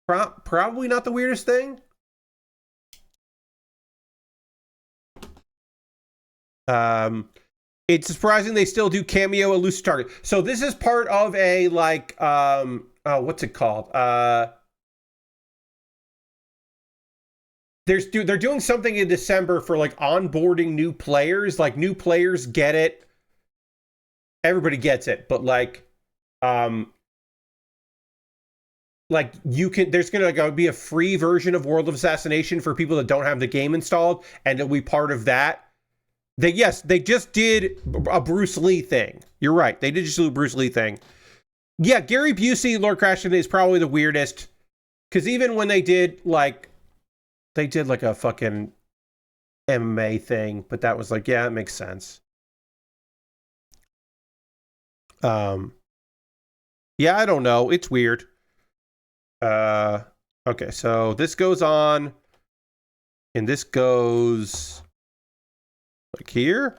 Probably not the weirdest thing. It's surprising they still do cameo elusive target. So this is part of a like what's it called? They're doing something in December for like onboarding new players. Like new players get it. Everybody gets it, but like you can, there's gonna be a free version of World of Assassination for people that don't have the game installed, and it'll be part of that. They just did a Bruce Lee thing. You're right. They did just do a Bruce Lee thing. Yeah, Gary Busey, Lord Crashton is probably the weirdest. Because even when they did like a fucking MMA thing, but that was like, yeah, it makes sense. Yeah, I don't know. It's weird. Okay, so this goes on, and this goes like here.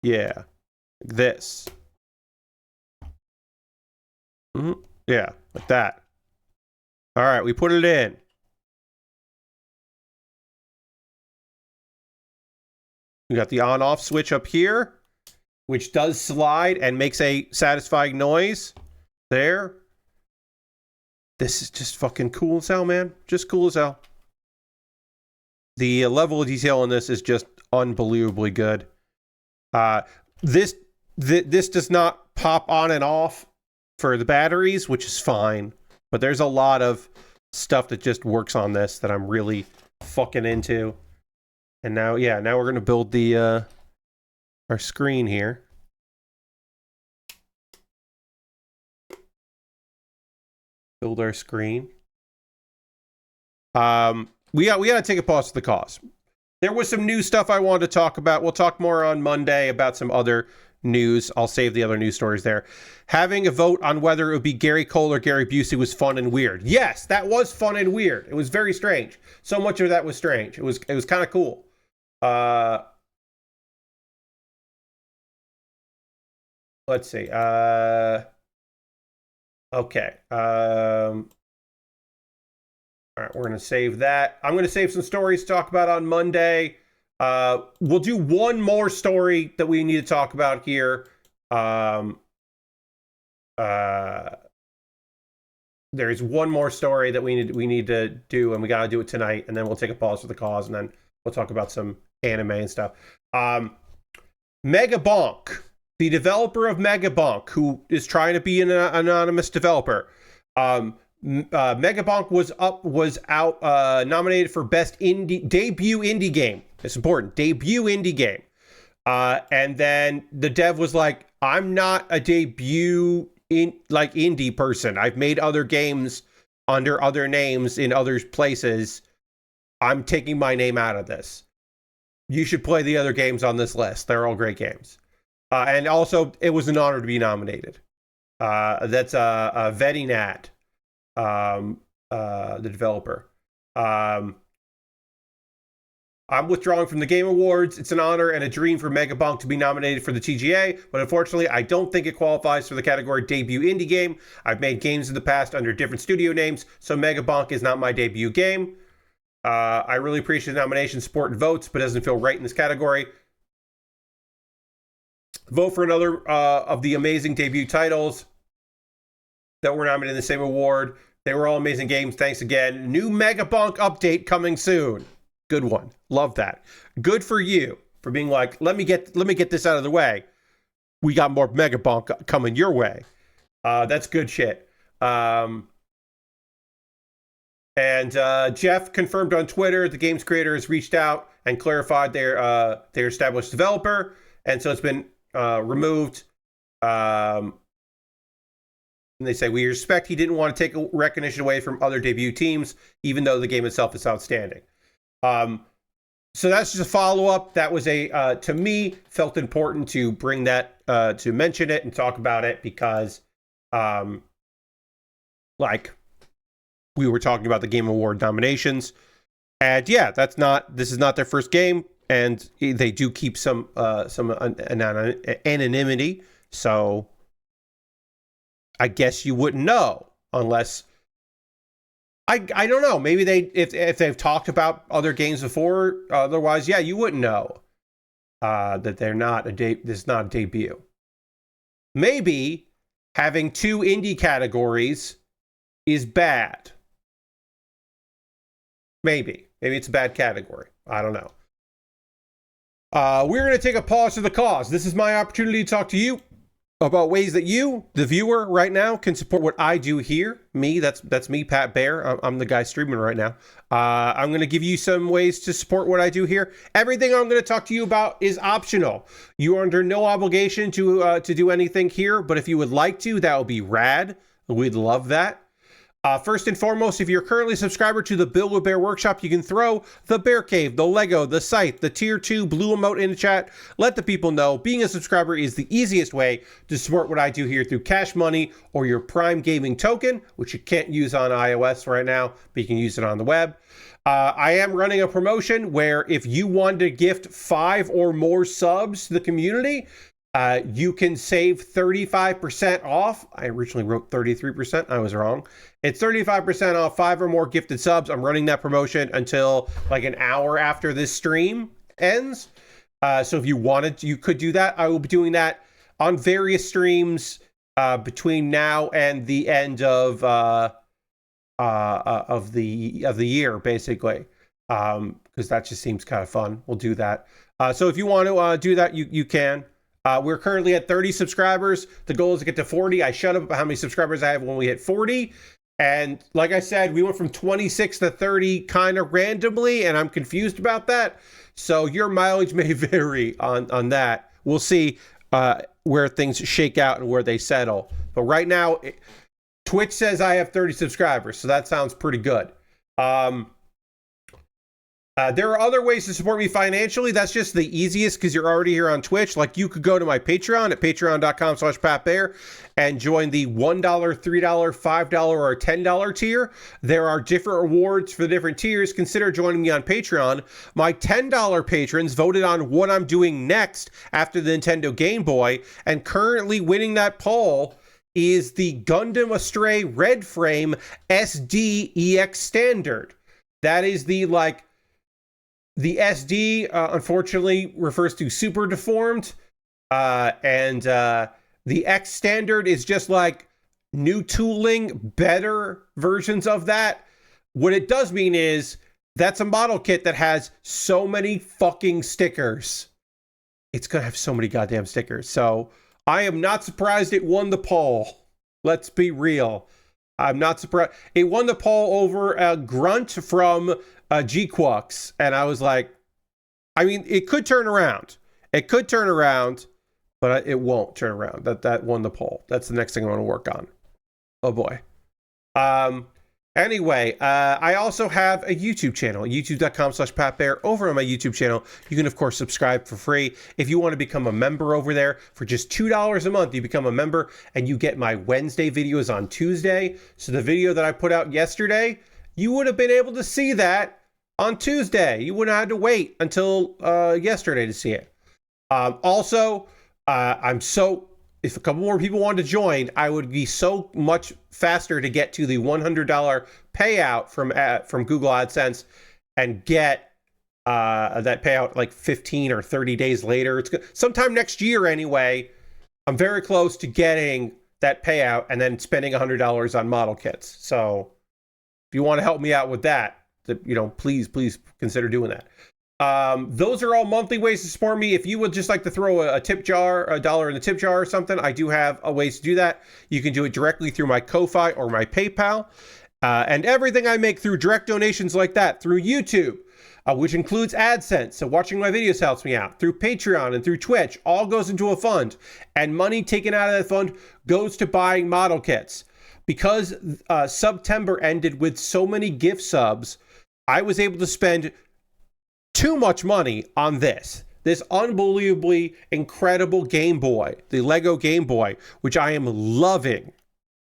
Yeah, like this. Yeah, like that. All right, we put it in. We got the on-off switch up here, which does slide and makes a satisfying noise. There. This is just fucking cool as hell, man. Just cool as hell. The level of detail in this is just unbelievably good. This does not pop on and off for the batteries, which is fine. But there's a lot of stuff that just works on this that I'm really fucking into. And now we're going to build the our screen here. Build our screen. We got to take a pause for the cause. There was some new stuff I wanted to talk about. We'll talk more on Monday about some other news. I'll save the other news stories there. Having a vote on whether it would be Gary Cole or Gary Busey was fun and weird. Yes, that was fun and weird. It was very strange. So much of that was strange. It was kind of cool. Let's see. Okay. All right, we're going to save that. I'm going to save some stories to talk about on Monday. We'll do one more story that we need to talk about here. There's one more story that we need to do, and we got to do it tonight, and then we'll take a pause for the cause, and then we'll talk about some anime and stuff. Megabonk, the developer of Megabonk, who is trying to be an anonymous developer. Megabonk was out nominated for best debut indie game. It's important, debut indie game. And then the dev was like, I'm not a debut indie person. I've made other games under other names in other places. I'm taking my name out of this. You should play the other games on this list. They're all great games. And also, it was an honor to be nominated. That's Vetinat, the developer. I'm withdrawing from the Game Awards. It's an honor and a dream for Megabonk to be nominated for the TGA, but unfortunately, I don't think it qualifies for the category debut indie game. I've made games in the past under different studio names, so Megabonk is not my debut game. I really appreciate the nomination, support, and votes, but it doesn't feel right in this category. Vote for another of the amazing debut titles that were nominated in the same award. They were all amazing games. Thanks again. New Megabonk update coming soon. Good one. Love that. Good for you for being like, let me get this out of the way. We got more Megabonk coming your way. That's good shit. And Jeff confirmed on Twitter the game's creator has reached out and clarified their established developer, and so it's been removed. And they say, we respect he didn't want to take recognition away from other debut teams, even though the game itself is outstanding. So that's just a follow-up. That was to me, felt important to bring that, to mention it and talk about it because, we were talking about the Game Award nominations. And yeah, this is not their first game, and they do keep some anonymity. So I guess you wouldn't know unless I don't know. Maybe if they've talked about other games before. Otherwise, yeah, you wouldn't know that they're not this is not a debut. Maybe having 2 indie categories is bad. Maybe it's a bad category. I don't know. We're going to take a pause for the cause. This is my opportunity to talk to you about ways that you, the viewer right now, can support what I do here. Me, that's me, Pat Baer. I'm the guy streaming right now. I'm going to give you some ways to support what I do here. Everything I'm going to talk to you about is optional. You are under no obligation to do anything here, but if you would like to, that would be rad. We'd love that. First and foremost, if you're currently a subscriber to the Build with Bear Workshop, you can throw the Bear Cave, the Lego, the Scythe, the Tier 2 blue emote in the chat. Let the people know being a subscriber is the easiest way to support what I do here through Cash Money or your Prime Gaming token, which you can't use on iOS right now, but you can use it on the web. I am running a promotion where if you want to gift 5 or more subs to the community, you can save 35% off. I originally wrote 33%. I was wrong. It's 35% off 5 or more gifted subs. I'm running that promotion until like an hour after this stream ends. So if you wanted, you could do that. I will be doing that on various streams between now and the end of the year, basically, because that just seems kind of fun. We'll do that. So if you want to do that, you can. We're currently at 30 subscribers. The goal is to get to 40. I shut up about how many subscribers I have when we hit 40. And like I said, we went from 26 to 30 kind of randomly, and I'm confused about that. So your mileage may vary on that. We'll see where things shake out and where they settle. But right now, Twitch says I have 30 subscribers, so that sounds pretty good. There are other ways to support me financially. That's just the easiest because you're already here on Twitch. Like you could go to my Patreon at patreon.com/PatBear and join the $1, $3, $5, or $10 tier. There are different rewards for the different tiers. Consider joining me on Patreon. My $10 patrons voted on what I'm doing next after the Nintendo Game Boy, and currently winning that poll is the Gundam Astray Red Frame SD EX Standard. That is the SD, unfortunately, refers to super deformed, and the X standard is just like new tooling, better versions of that. What it does mean is that's a model kit that has so many fucking stickers. It's gonna have so many goddamn stickers. So I am not surprised it won the poll. Let's be real. I'm not surprised. It won the poll over a grunt from G-Quux, and I was like, I mean, it could turn around. It could turn around, but it won't turn around. That won the poll. That's the next thing I want to work on. Oh boy. And Anyway, I also have a YouTube channel, youtube.com/PatBear. Over on my YouTube channel, you can, of course, subscribe for free. If you want to become a member over there, for just $2 a month, you become a member, and you get my Wednesday videos on Tuesday. So the video that I put out yesterday, you would have been able to see that on Tuesday. You wouldn't have had to wait until yesterday to see it. If a couple more people wanted to join, I would be so much faster to get to the $100 payout from Google AdSense and get that payout like 15 or 30 days later. It's sometime next year anyway. I'm very close to getting that payout and then spending $100 on model kits. So if you want to help me out with that, please consider doing that. Those are all monthly ways to support me. If you would just like to throw a tip jar, $1 in the tip jar or something, I do have a ways to do that. You can do it directly through my Ko-Fi or my PayPal. And everything I make through direct donations like that, through YouTube, which includes AdSense, so watching my videos helps me out, through Patreon and through Twitch, all goes into a fund. And money taken out of that fund goes to buying model kits. Because September ended with so many gift subs, I was able to spend too much money on this unbelievably incredible Game Boy, the Lego Game Boy, which I am loving.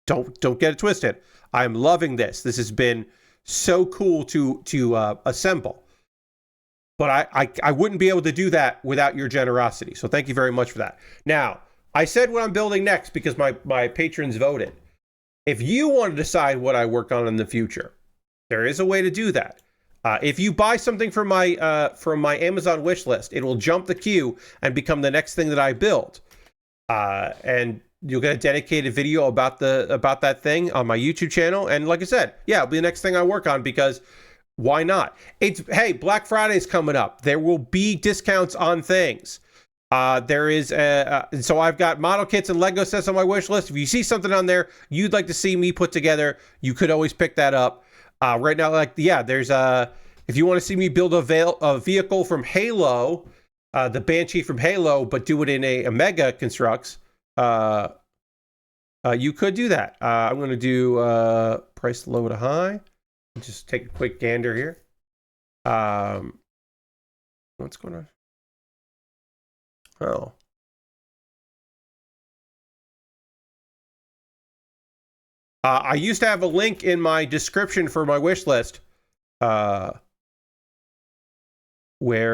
Don't get it twisted. I am loving this. This has been so cool to assemble. But I wouldn't be able to do that without your generosity. So thank you very much for that. Now, I said what I'm building next because my patrons voted. If you want to decide what I work on in the future, there is a way to do that. If you buy something from my Amazon wish list, it will jump the queue and become the next thing that I build. And you'll get a dedicated video about that thing on my YouTube channel. And like I said, yeah, it'll be the next thing I work on because why not? Hey, Black Friday is coming up. There will be discounts on things. So I've got model kits and Lego sets on my wish list. If you see something on there you'd like to see me put together, you could always pick that up. Right now, there's if you want to see me build a vehicle from Halo, the Banshee from Halo, but do it in a Mega Constructs, you could do that. I'm going to do price low to high. Just take a quick gander here. What's going on? Oh. I used to have a link in my description for my wish list, where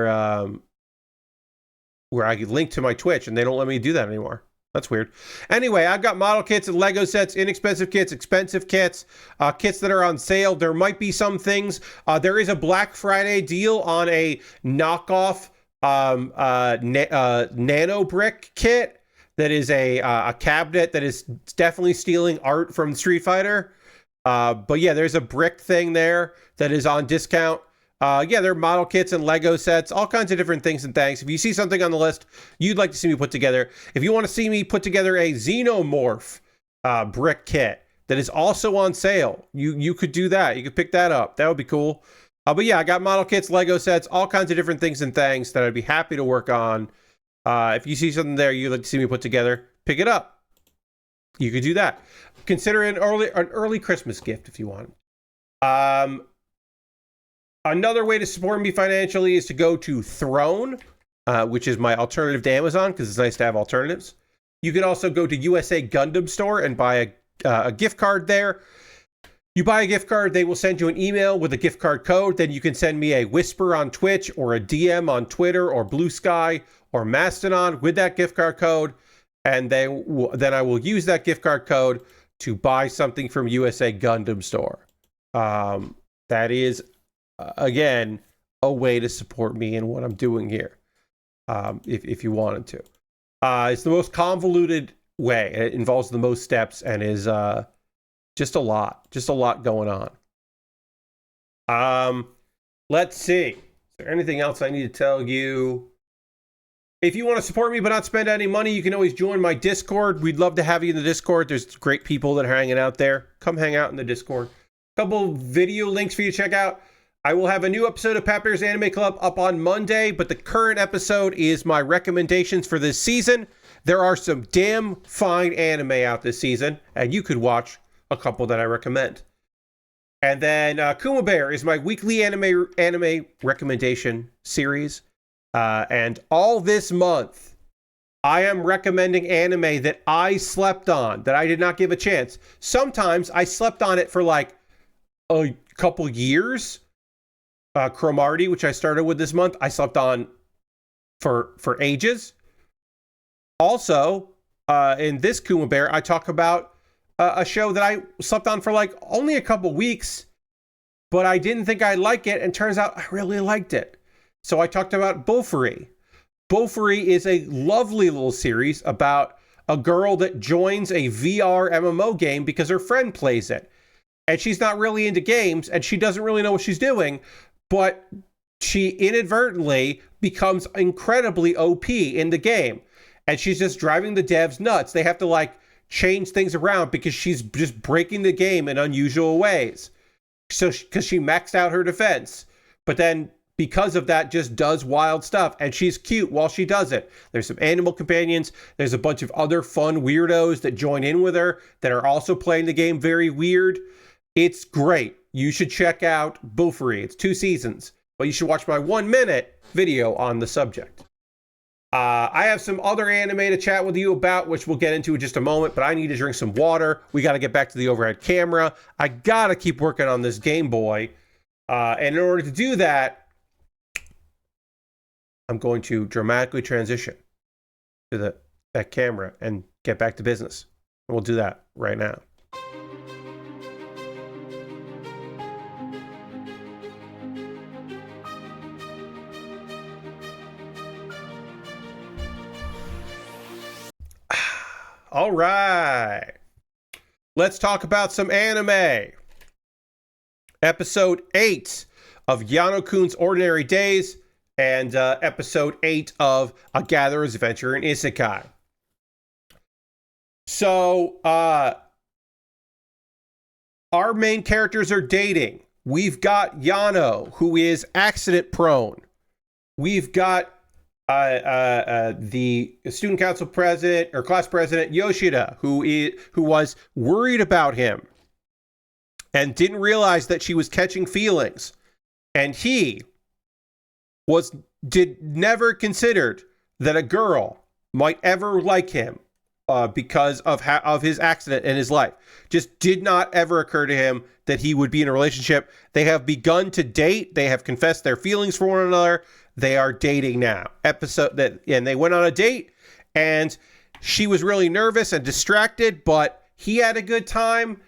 I could link to my Twitch, and they don't let me do that anymore. That's weird. Anyway, I've got model kits and Lego sets, inexpensive kits, expensive kits, kits that are on sale. There might be some things. There is a Black Friday deal on a knockoff nano brick kit. That is a cabinet that is definitely stealing art from Street Fighter. But yeah, there's a brick thing there that is on discount. Yeah, there are model kits and Lego sets, all kinds of different things and things. If you see something on the list you'd like to see me put together, if you want to see me put together a Xenomorph brick kit that is also on sale, you could do that. You could pick that up. That would be cool. But yeah, I got model kits, Lego sets, all kinds of different things and things that I'd be happy to work on. If you see something there you'd like to see me put together, pick it up. You could do that. Consider it an early Christmas gift if you want. Another way to support me financially is to go to Throne, which is my alternative to Amazon because it's nice to have alternatives. You can also go to USA Gundam Store and buy a gift card there. You buy a gift card, they will send you an email with a gift card code. Then you can send me a whisper on Twitch or a DM on Twitter or Blue Sky or Mastodon with that gift card code. And then I will use that gift card code to buy something from USA Gundam Store. That is, again, a way to support me in what I'm doing here, if you wanted to. It's the most convoluted way. It involves the most steps and is just a lot going on. Let's see. Is there anything else I need to tell you? If you want to support me but not spend any money, you can always join my Discord. We'd love to have you in the Discord. There's great people that are hanging out there. Come hang out in the Discord. A couple video links for you to check out. I will have a new episode of Pat Bear's Anime Club up on Monday, but the current episode is my recommendations for this season. There are some damn fine anime out this season, and you could watch a couple that I recommend. And then Kuma Baer is my weekly anime recommendation series. And all this month, I am recommending anime that I slept on, that I did not give a chance. Sometimes I slept on it for like a couple years. Cromartie, which I started with this month, I slept on for ages. Also, in this Kuma Baer, I talk about a show that I slept on for like only a couple weeks, but I didn't think I'd like it, and turns out I really liked it. So I talked about Bofuri. Bofuri is a lovely little series about a girl that joins a VR MMO game because her friend plays it. And she's not really into games, and she doesn't really know what she's doing, but she inadvertently becomes incredibly OP in the game. And she's just driving the devs nuts. They have to like change things around because she's just breaking the game in unusual ways. So because she maxed out her defense, but then because of that just does wild stuff, and she's cute while she does it. There's some animal companions. There's a bunch of other fun weirdos that join in with her that are also playing the game very weird. It's great. You should check out Bofuri. It's 2 seasons, but you should watch my 1-minute video on the subject. I have some other anime to chat with you about, which we'll get into in just a moment, but I need to drink some water. We got to get back to the overhead camera. I got to keep working on this Game Boy. And in order to do that, I'm going to dramatically transition to that camera and get back to business. And we'll do that right now. All right. Let's talk about some anime. Episode 8 of Yano-kun's Ordinary Days and episode 8 of A Gatherer's Adventure in Isekai. So, our main characters are dating. We've got Yano, who is accident prone. We've got the student council president or class president Yoshida, who was worried about him and didn't realize that she was catching feelings, and he never considered that a girl might ever like him because of his accident in his life. Just did not ever occur to him that he would be in a relationship. They have begun to date. They have confessed their feelings for one another. They are dating now. And they went on a date, and she was really nervous and distracted, but he had a good time.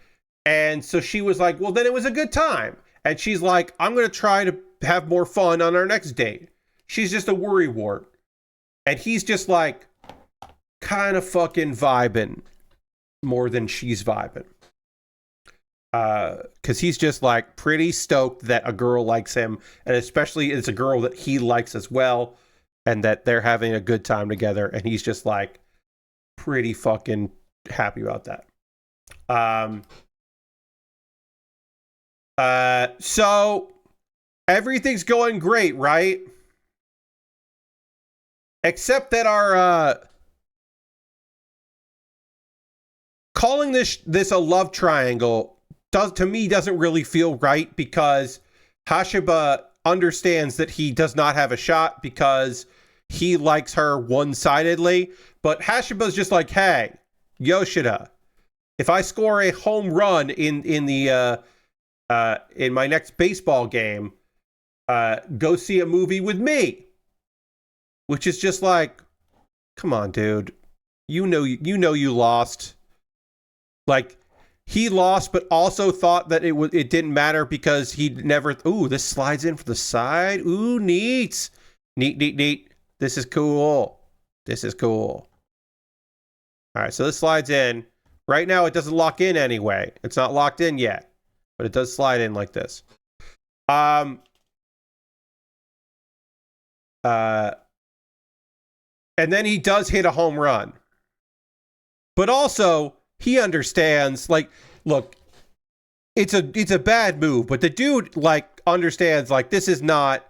And so she was like, well, then it was a good time. And she's like, I'm going to try to have more fun on our next date. She's just a worrywart. And he's just like kind of fucking vibing more than she's vibing. Because he's just like pretty stoked that a girl likes him, and especially it's a girl that he likes as well, and that they're having a good time together, and he's just like pretty fucking happy about that. So everything's going great, right? Except that our calling this a love triangle doesn't really feel right, because Hashiba understands that he does not have a shot because he likes her one-sidedly. But Hashiba's just like, hey, Yoshida, if I score a home run in my next baseball game, go see a movie with me. Which is just like, come on, dude. You know you lost. Like, he lost, but also thought that it didn't matter because he never. Ooh, this slides in from the side. Ooh, neat. Neat. This is cool. All right, so this slides in. Right now, it doesn't lock in anyway. It's not locked in yet, but it does slide in like this. And then he does hit a home run. But also, he understands, like, look, it's a bad move, but the dude, like, understands, like, this is not,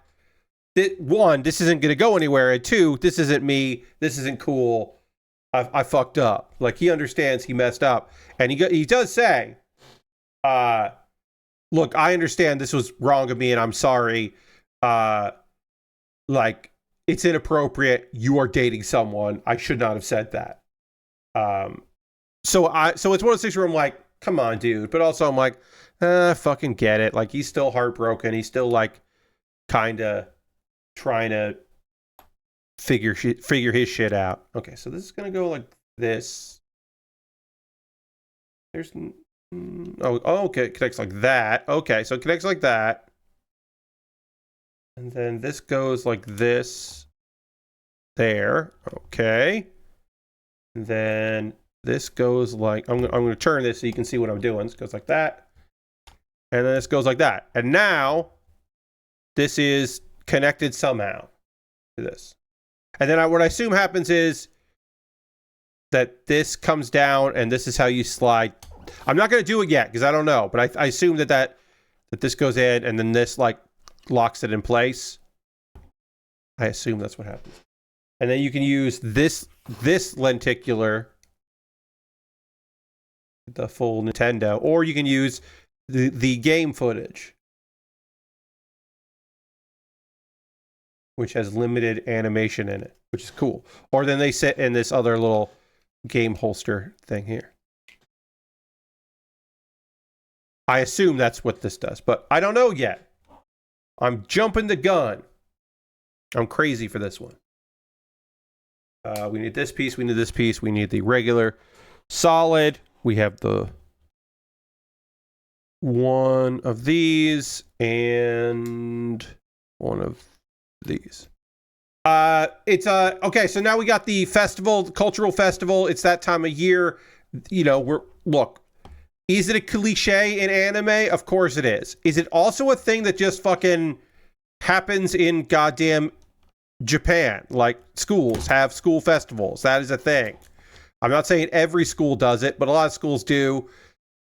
one, this isn't going to go anywhere, and two, this isn't me, this isn't cool, I fucked up. Like, he understands he messed up. And he does say, look, I understand this was wrong of me, and I'm sorry. Like, it's inappropriate. You are dating someone. I should not have said that. So it's one of those things where I'm like, come on, dude. But also I'm like, fucking get it. Like, he's still heartbroken. He's still like kind of trying to figure his shit out. Okay, so this is gonna go like this. There's okay, it connects like that. Okay, so it connects like that. And then this goes like this. There. Okay. And then this goes like, I'm going to turn this so you can see what I'm doing. This goes like that. And then this goes like that. And now, this is connected somehow to this. And then what I assume happens is that this comes down and this is how you slide. I'm not going to do it yet because I don't know. But I assume that this goes in and then this like locks it in place. I assume that's what happens. And then you can use this lenticular, the full Nintendo, or you can use the game footage, which has limited animation in it, which is cool. Or then they sit in this other little game holster thing here. I assume that's what this does, but I don't know yet. I'm jumping the gun. I'm crazy for this one. We need this piece, we need this piece, we need the regular solid. We have the one of these and one of these. It's okay, so now we got the festival, the cultural festival. It's that time of year. You know, look, is it a cliche in anime? Of course it is. Is it also a thing that just fucking happens in goddamn Japan? Like, schools have school festivals. That is a thing. I'm not saying every school does it, but a lot of schools do.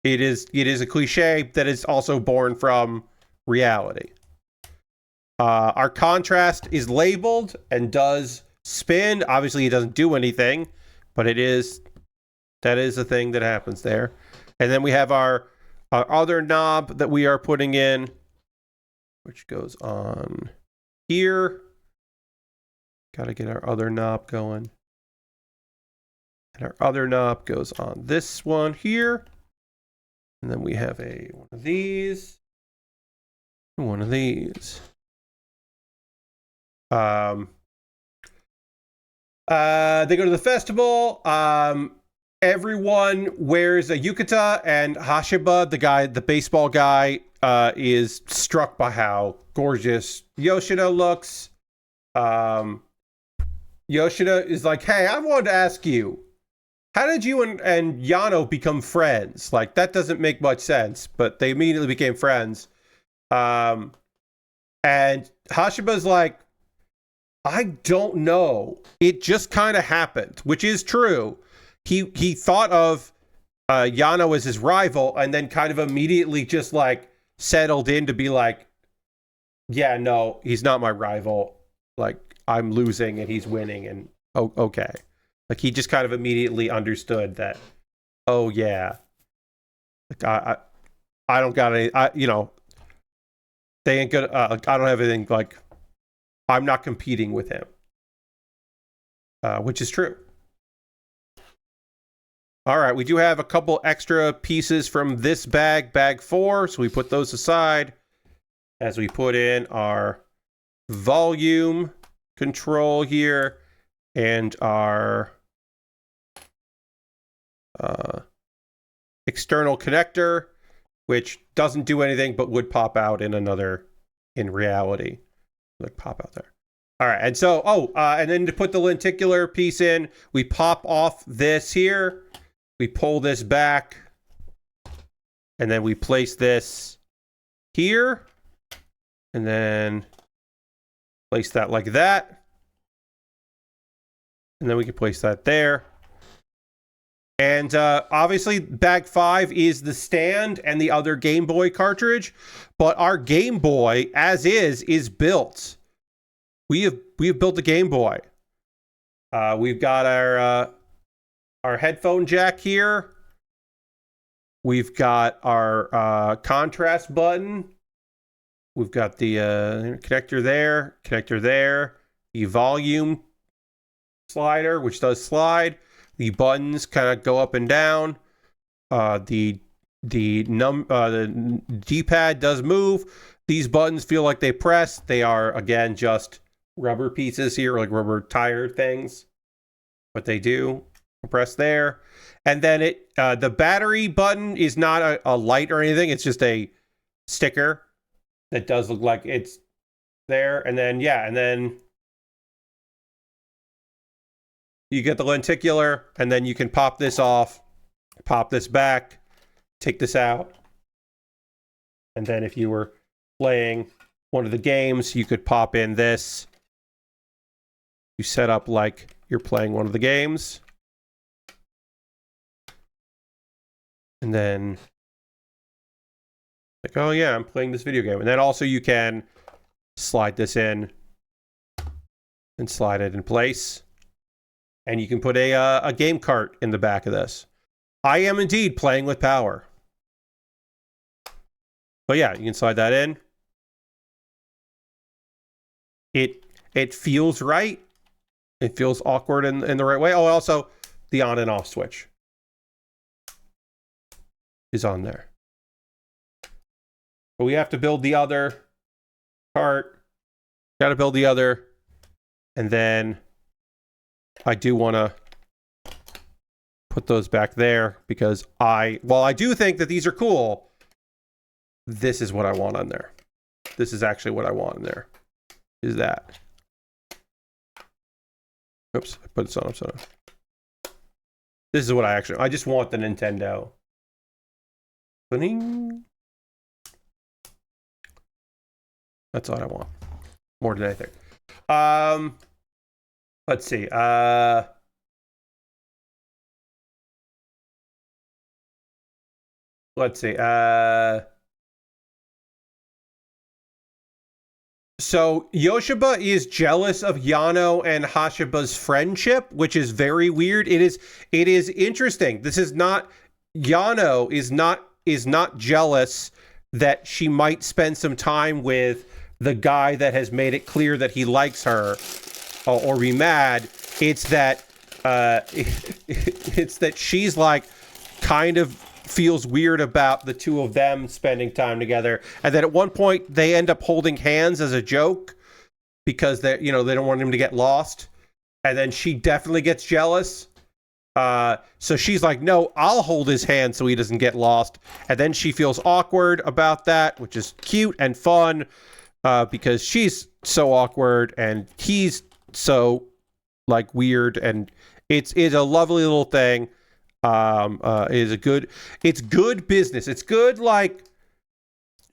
It is a cliche that is also born from reality. Our contrast is labeled and does spin. Obviously, it doesn't do anything, but that is a thing that happens there. And then we have our other knob that we are putting in, which goes on here. Got to get our other knob going. And our other knob goes on this one here. And then we have one of these. And one of these. They go to the festival. Everyone wears a yukata, and Hashiba, the baseball guy, is struck by how gorgeous Yoshida looks. Yoshida is like, hey, I wanted to ask you, how did you and Yano become friends? Like, that doesn't make much sense, but they immediately became friends. And Hashiba's like, I don't know. It just kind of happened, which is true. He thought of Yano as his rival and then kind of immediately just like settled in to be like, yeah, no, he's not my rival. Like, I'm losing and he's winning, and okay. Like, he just kind of immediately understood that, oh yeah, like I don't got any, they ain't good. I don't have anything, like, I'm not competing with him, which is true. All right, we do have a couple extra pieces from this bag 4, so we put those aside as we put in our volume control here and our external connector, which doesn't do anything but would pop out in reality. Like, pop out there. All right, and so, and then to put the lenticular piece in, we pop off this here, we pull this back, and then we place this here, and then place that like that, and then we can place that there. And obviously, bag 5 is the stand and the other Game Boy cartridge, but our Game Boy, as is built. We have built a Game Boy. We've got our headphone jack here. We've got our contrast button. We've got the connector there, the volume slider, which does slide. The buttons kind of go up and down. The D-pad does move. These buttons feel like they press. They are, again, just rubber pieces here, like rubber tire things. But they do press there. And then the battery button is not a light or anything. It's just a sticker that does look like it's there. And then, yeah, and then you get the lenticular, and then you can pop this off, pop this back, take this out. And then if you were playing one of the games, you could pop in this. You set up like you're playing one of the games. And then, like, oh yeah, I'm playing this video game. And then also you can slide this in and slide it in place. And you can put a game cart in the back of this. I am indeed playing with power. But yeah, you can slide that in. It feels right. It feels awkward in the right way. Oh, also, the on and off switch is on there. But we have to build the other part. Got to build the other. And then I do want to put those back there because while I do think that these are cool, this is what I want on there. This is actually what I want in there. Is that. Oops, I put this on upside down. This is what I just want the Nintendo. Ba-ding. That's all I want. More than anything. Let's see. Let's see. So Yoshiba is jealous of Yano and Hashiba's friendship, which is very weird. It is interesting. This is not Yano is not jealous that she might spend some time with the guy that has made it clear that he likes her, or be mad. It's that it's that she's like kind of feels weird about the two of them spending time together, and then at one point they end up holding hands as a joke because they don't want him to get lost, and then she definitely gets jealous. So she's like, no, I'll hold his hand so he doesn't get lost, and then she feels awkward about that, which is cute and fun because she's so awkward and he's so like weird, and it's a lovely little thing. It's good business. It's good, like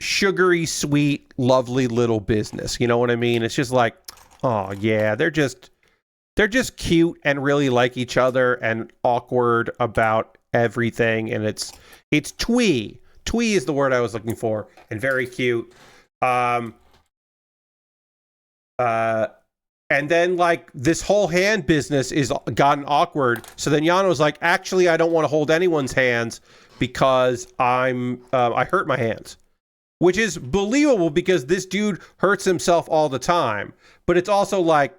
sugary sweet lovely little business, you know what I mean? It's just like, oh yeah, they're just cute and really like each other and awkward about everything, and it's twee is the word I was looking for, and very cute. And then, like, this whole hand business is gotten awkward. So then Yano's like, actually, I don't want to hold anyone's hands because I hurt my hands. Which is believable because this dude hurts himself all the time. But it's also like,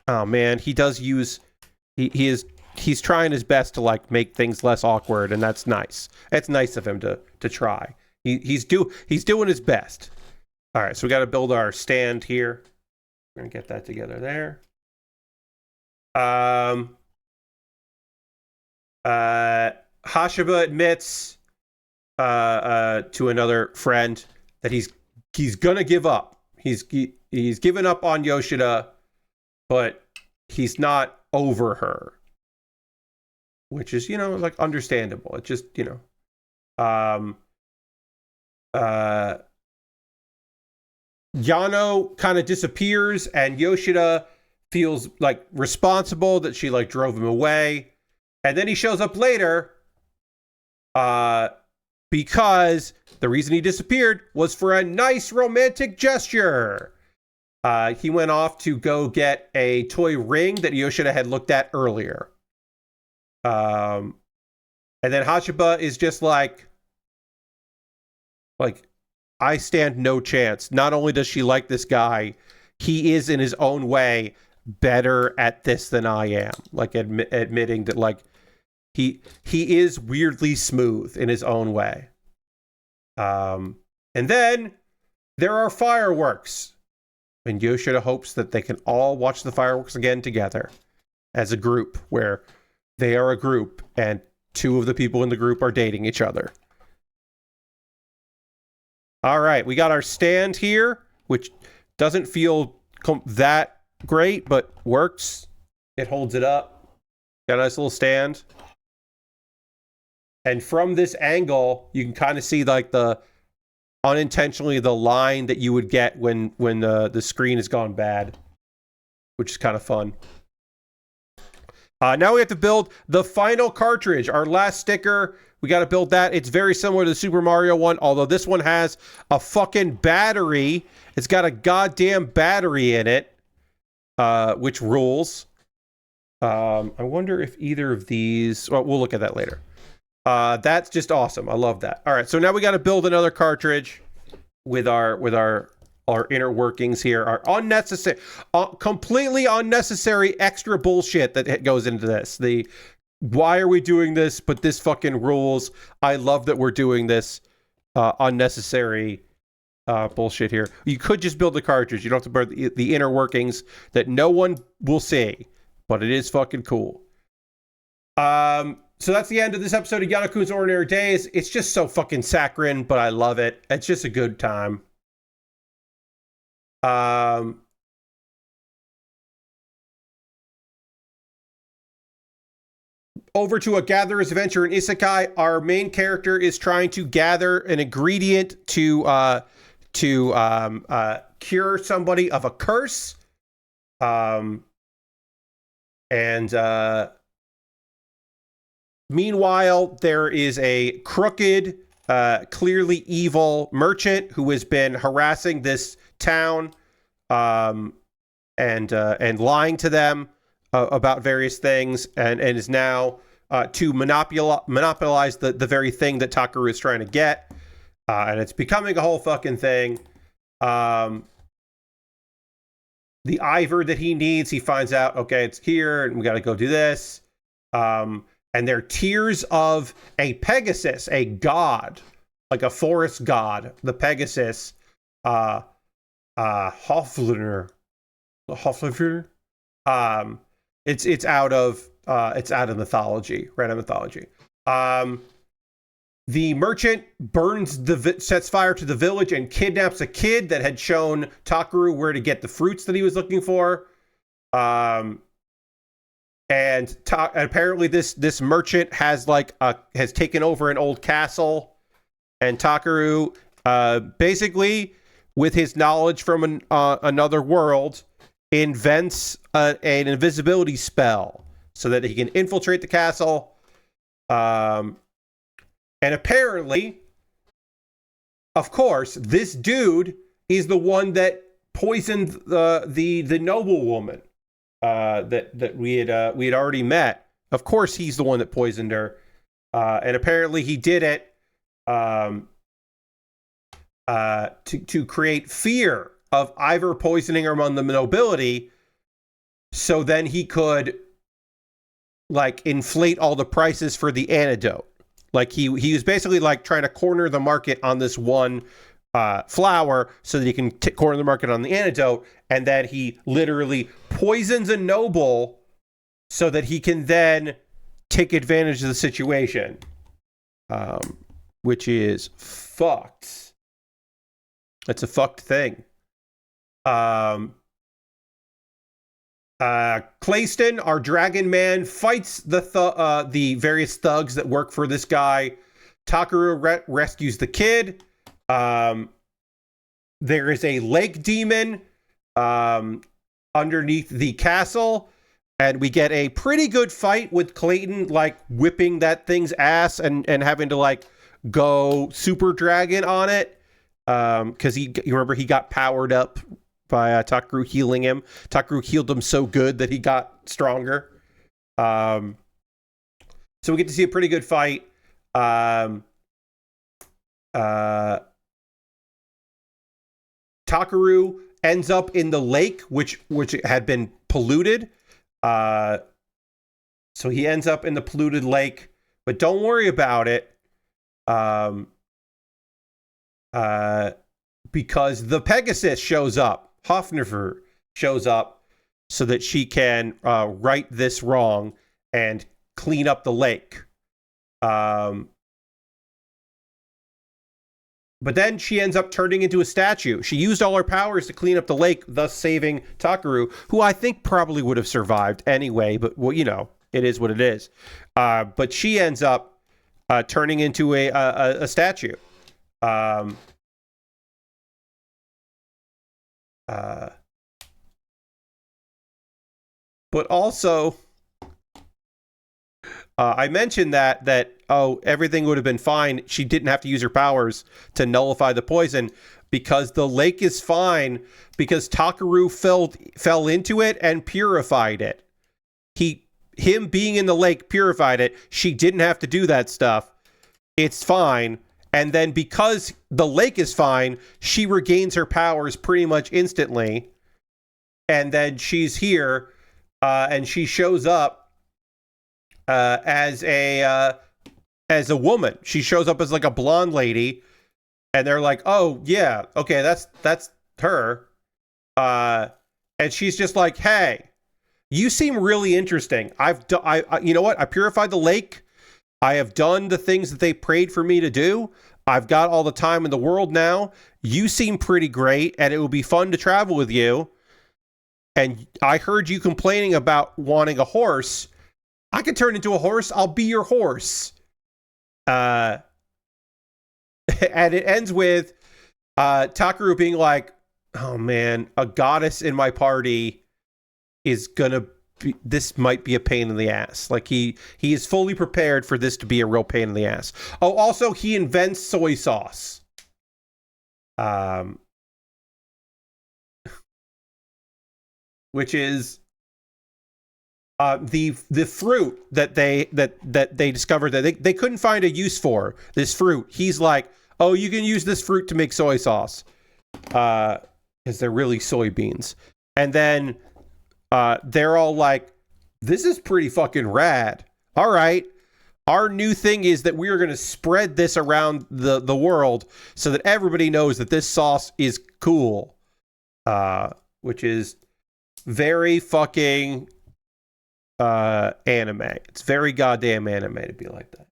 oh man, he does use, he's trying his best to like make things less awkward, and that's nice. It's nice of him to try. He's doing his best. All right, so we got to build our stand here. We're going to get that together there. Hashiba admits to another friend that he's going to give up. He's given up on Yoshida, but he's not over her. Which is, like understandable. It's just, Yano kind of disappears, and Yoshida feels like responsible that she like drove him away, and then he shows up later because the reason he disappeared was for a nice romantic gesture. He went off to go get a toy ring that Yoshida had looked at earlier, and then Hashiba is just like, Like, I stand no chance. Not only does she like this guy, he is in his own way better at this than I am. Like, admitting that, like, he is weirdly smooth in his own way. And then there are fireworks. And Yoshida hopes that they can all watch the fireworks again together as a group, where they are a group and two of the people in the group are dating each other. All right, we got our stand here, which doesn't feel that great, but works. It holds it up. Got a nice little stand. And from this angle, you can kind of see like the unintentionally the line that you would get when the screen has gone bad, which is kind of fun. Now we have to build the final cartridge, our last sticker. We got to build that. It's very similar to the Super Mario one, although this one has a fucking battery. It's got a goddamn battery in it, which rules. I wonder if either of these... Well, we'll look at that later. That's just awesome. I love that. All right, so now we got to build another cartridge with our inner workings here. Our unnecessary, completely unnecessary extra bullshit that goes into this. Why are we doing this? But this fucking rules. I love that we're doing this unnecessary bullshit here. You could just build the cartridge. You don't have to build the inner workings that no one will see, but it is fucking cool. So that's the end of this episode of Yano-kun's Ordinary Days. It's just so fucking saccharine, but I love it. It's just a good time. Over to a gatherer's adventure in Isekai. Our main character is trying to gather an ingredient to cure somebody of a curse. Meanwhile, there is a crooked, clearly evil merchant who has been harassing this town and lying to them about various things, and is now to monopolize the very thing that Takaru is trying to get. And it's becoming a whole fucking thing. The Ivor that he needs, he finds out, okay, it's here, and we got to go do this. And they're tears of a Pegasus, a god, like a forest god, the Pegasus, Hoflunr. It's out of mythology, random mythology. The merchant sets fire to the village and kidnaps a kid that had shown Takaru where to get the fruits that he was looking for. And apparently this merchant has has taken over an old castle, and Takaru basically, with his knowledge from another world, invents an invisibility spell so that he can infiltrate the castle. And apparently, of course, this dude is the one that poisoned the noblewoman that we had already met. Of course, he's the one that poisoned her, and apparently he did it to create fear of Ivor poisoning her among the nobility, so then he could inflate all the prices for the antidote. Like he was basically trying to corner the market on this one flower so that he can corner the market on the antidote, and then he literally poisons a noble so that he can then take advantage of the situation, which is fucked. It's a fucked thing. Clayston, our dragon man, fights the various thugs that work for this guy. Takaru rescues the kid. There is a lake demon underneath the castle, and we get a pretty good fight with Clayton whipping that thing's ass and having to go super dragon on it, because you remember he got powered up by Takaru healing him. Takaru healed him so good that he got stronger. So we get to see a pretty good fight. Takaru ends up in the lake, which had been polluted. So he ends up in the polluted lake, but don't worry about it. Because the Pegasus shows up. Hofnefer shows up so that she can right this wrong and clean up the lake. But then she ends up turning into a statue. She used all her powers to clean up the lake, thus saving Takaru, who I think probably would have survived anyway, but, well, it is what it is. But she ends up turning into a statue. But also, I mentioned that everything would have been fine. She didn't have to use her powers to nullify the poison because the lake is fine because Takaru fell into it and purified it. Him being in the lake purified it. She didn't have to do that stuff. It's fine. And then because the lake is fine, she regains her powers pretty much instantly. And then she's here, and she shows up as a woman. She shows up as like a blonde lady, and they're like, "Oh yeah, okay, that's her." And she's just like, "Hey, you seem really interesting. You know what? I purified the lake. I have done the things that they prayed for me to do. I've got all the time in the world now. You seem pretty great, and it will be fun to travel with you. And I heard you complaining about wanting a horse. I can turn into a horse. I'll be your horse." And it ends with Takaru being like, "Oh man, a goddess in my party is gonna be, this might be a pain in the ass." Like he is fully prepared for this to be a real pain in the ass. Oh, also he invents soy sauce. Which is the fruit that they discovered that they couldn't find a use for this fruit. He's like, "Oh, you can use this fruit to make soy sauce," because they're really soybeans. And then they're all like, "This is pretty fucking rad. All right, our new thing is that we are going to spread this around the world so that everybody knows that this sauce is cool," which is very fucking anime. It's very goddamn anime to be like that.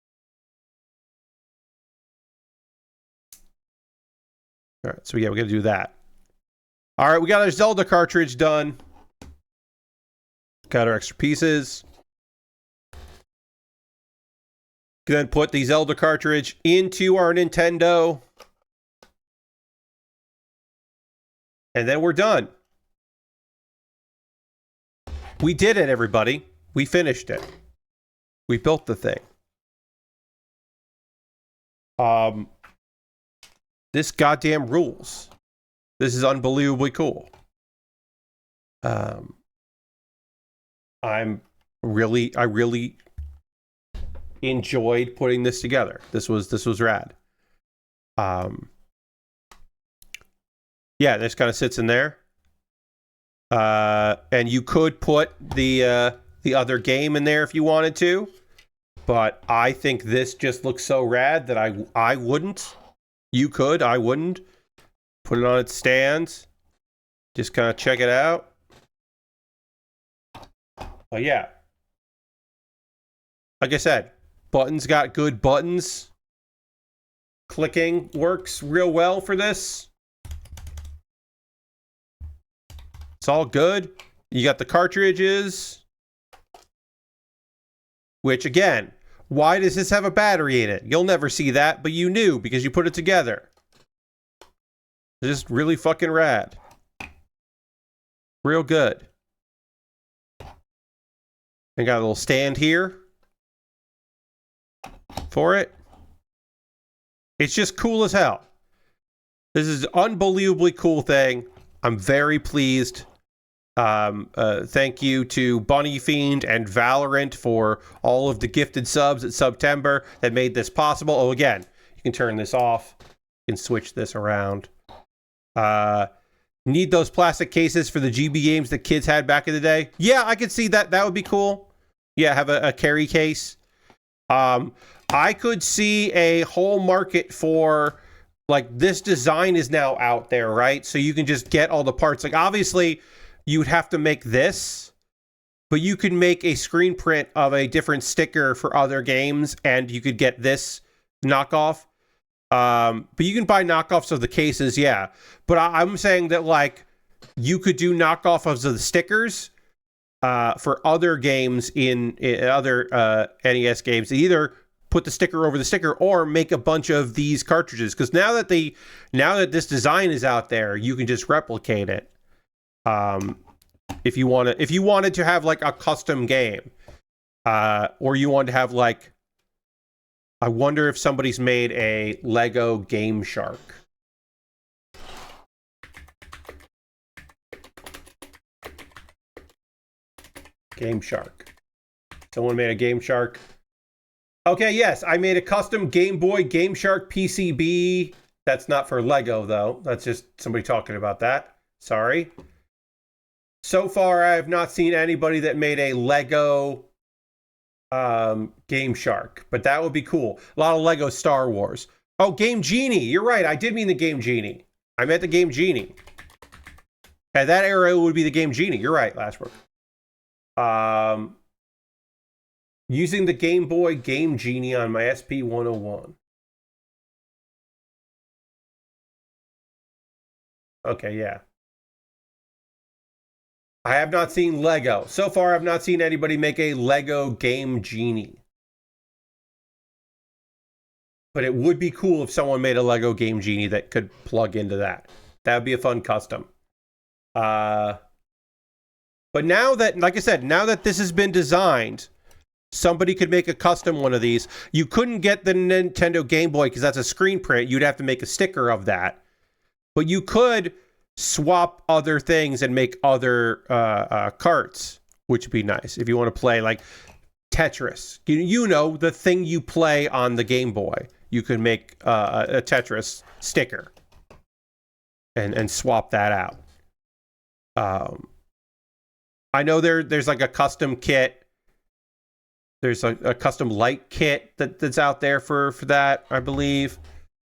All right, so yeah, we got to do that. All right, we got our Zelda cartridge done. Got our extra pieces. Then put the Zelda cartridge into our Nintendo. And then we're done. We did it, everybody. We finished it. We built the thing. This goddamn rules. This is unbelievably cool. I really enjoyed putting this together. This was rad. Yeah, this kind of sits in there. And you could put the other game in there if you wanted to, but I think this just looks so rad that I wouldn't. You could, I wouldn't. Put it on its stand. Just kind of check it out. But yeah. Like I said, buttons got good buttons. Clicking works real well for this. It's all good. You got the cartridges. Which, again, why does this have a battery in it? You'll never see that, but you knew because you put it together. It's just really fucking rad. Real good. And got a little stand here for it. It's just cool as hell. This is an unbelievably cool thing. I'm very pleased. Thank you to Bunny Fiend and Valorant for all of the gifted subs at September that made this possible. Oh, again, you can turn this off. You can switch this around. Need those plastic cases for the GB games that kids had back in the day. Yeah, I could see that. That would be cool. Yeah, have a carry case. I could see a whole market for, like, this design is now out there, right? So you can just get all the parts. Like, obviously, you would have to make this, but you could make a screen print of a different sticker for other games, and you could get this knockoff. But you can buy knockoffs of the cases, yeah. But I'm saying that, like, you could do knockoffs of the stickers for other games in other NES games. Either put the sticker over the sticker or make a bunch of these cartridges. Because now that this design is out there, you can just replicate it. If you wanted to have like a custom game, or you want to have like, I wonder if somebody's made a Lego Game Shark. Game Shark. Someone made a Game Shark. Okay, yes, I made a custom Game Boy Game Shark PCB. That's not for Lego, though. That's just somebody talking about that. Sorry. So far, I have not seen anybody that made a Lego Game Shark, but that would be cool. A lot of Lego Star Wars. Oh, Game Genie. You're right. I did mean the Game Genie. I meant the Game Genie. At that era, it would be the Game Genie. You're right, Lashbrook. Using the Game Boy Game Genie on my SP-101. Okay, yeah. I have not seen Lego. So far, I've not seen anybody make a Lego Game Genie. But it would be cool if someone made a Lego Game Genie that could plug into that. That would be a fun custom. But now that, like I said, now that this has been designed, somebody could make a custom one of these. You couldn't get the Nintendo Game Boy because that's a screen print. You'd have to make a sticker of that. But you could swap other things and make other carts, which would be nice if you want to play like Tetris. You know, the thing you play on the Game Boy. You could make a Tetris sticker and swap that out. I know there's like a custom kit. There's a custom light kit that's out there for that, I believe.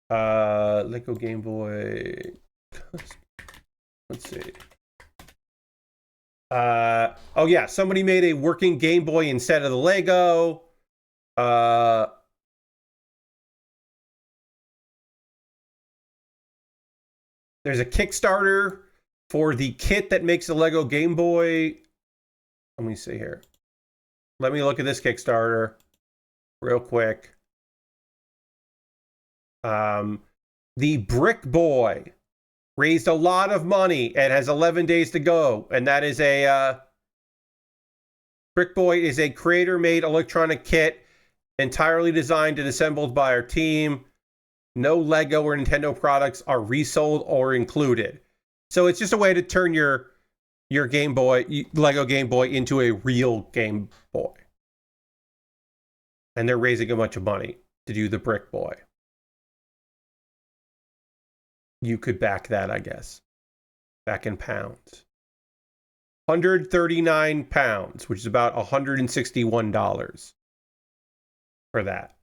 Lego Game Boy. Let's see. Oh yeah, somebody made a working Game Boy instead of the Lego. There's a Kickstarter for the kit that makes the Lego Game Boy. Let me see here. Let me look at this Kickstarter real quick. The Brick Boy raised a lot of money and has 11 days to go. And that is a... Brick Boy is a creator-made electronic kit entirely designed and assembled by our team. No Lego or Nintendo products are resold or included. So it's just a way to turn your Game Boy, Lego Game Boy, into a real Game Boy. And they're raising a bunch of money to do the Brick Boy. You could back that, I guess. Back in pounds. 139 pounds, which is about $161 for that.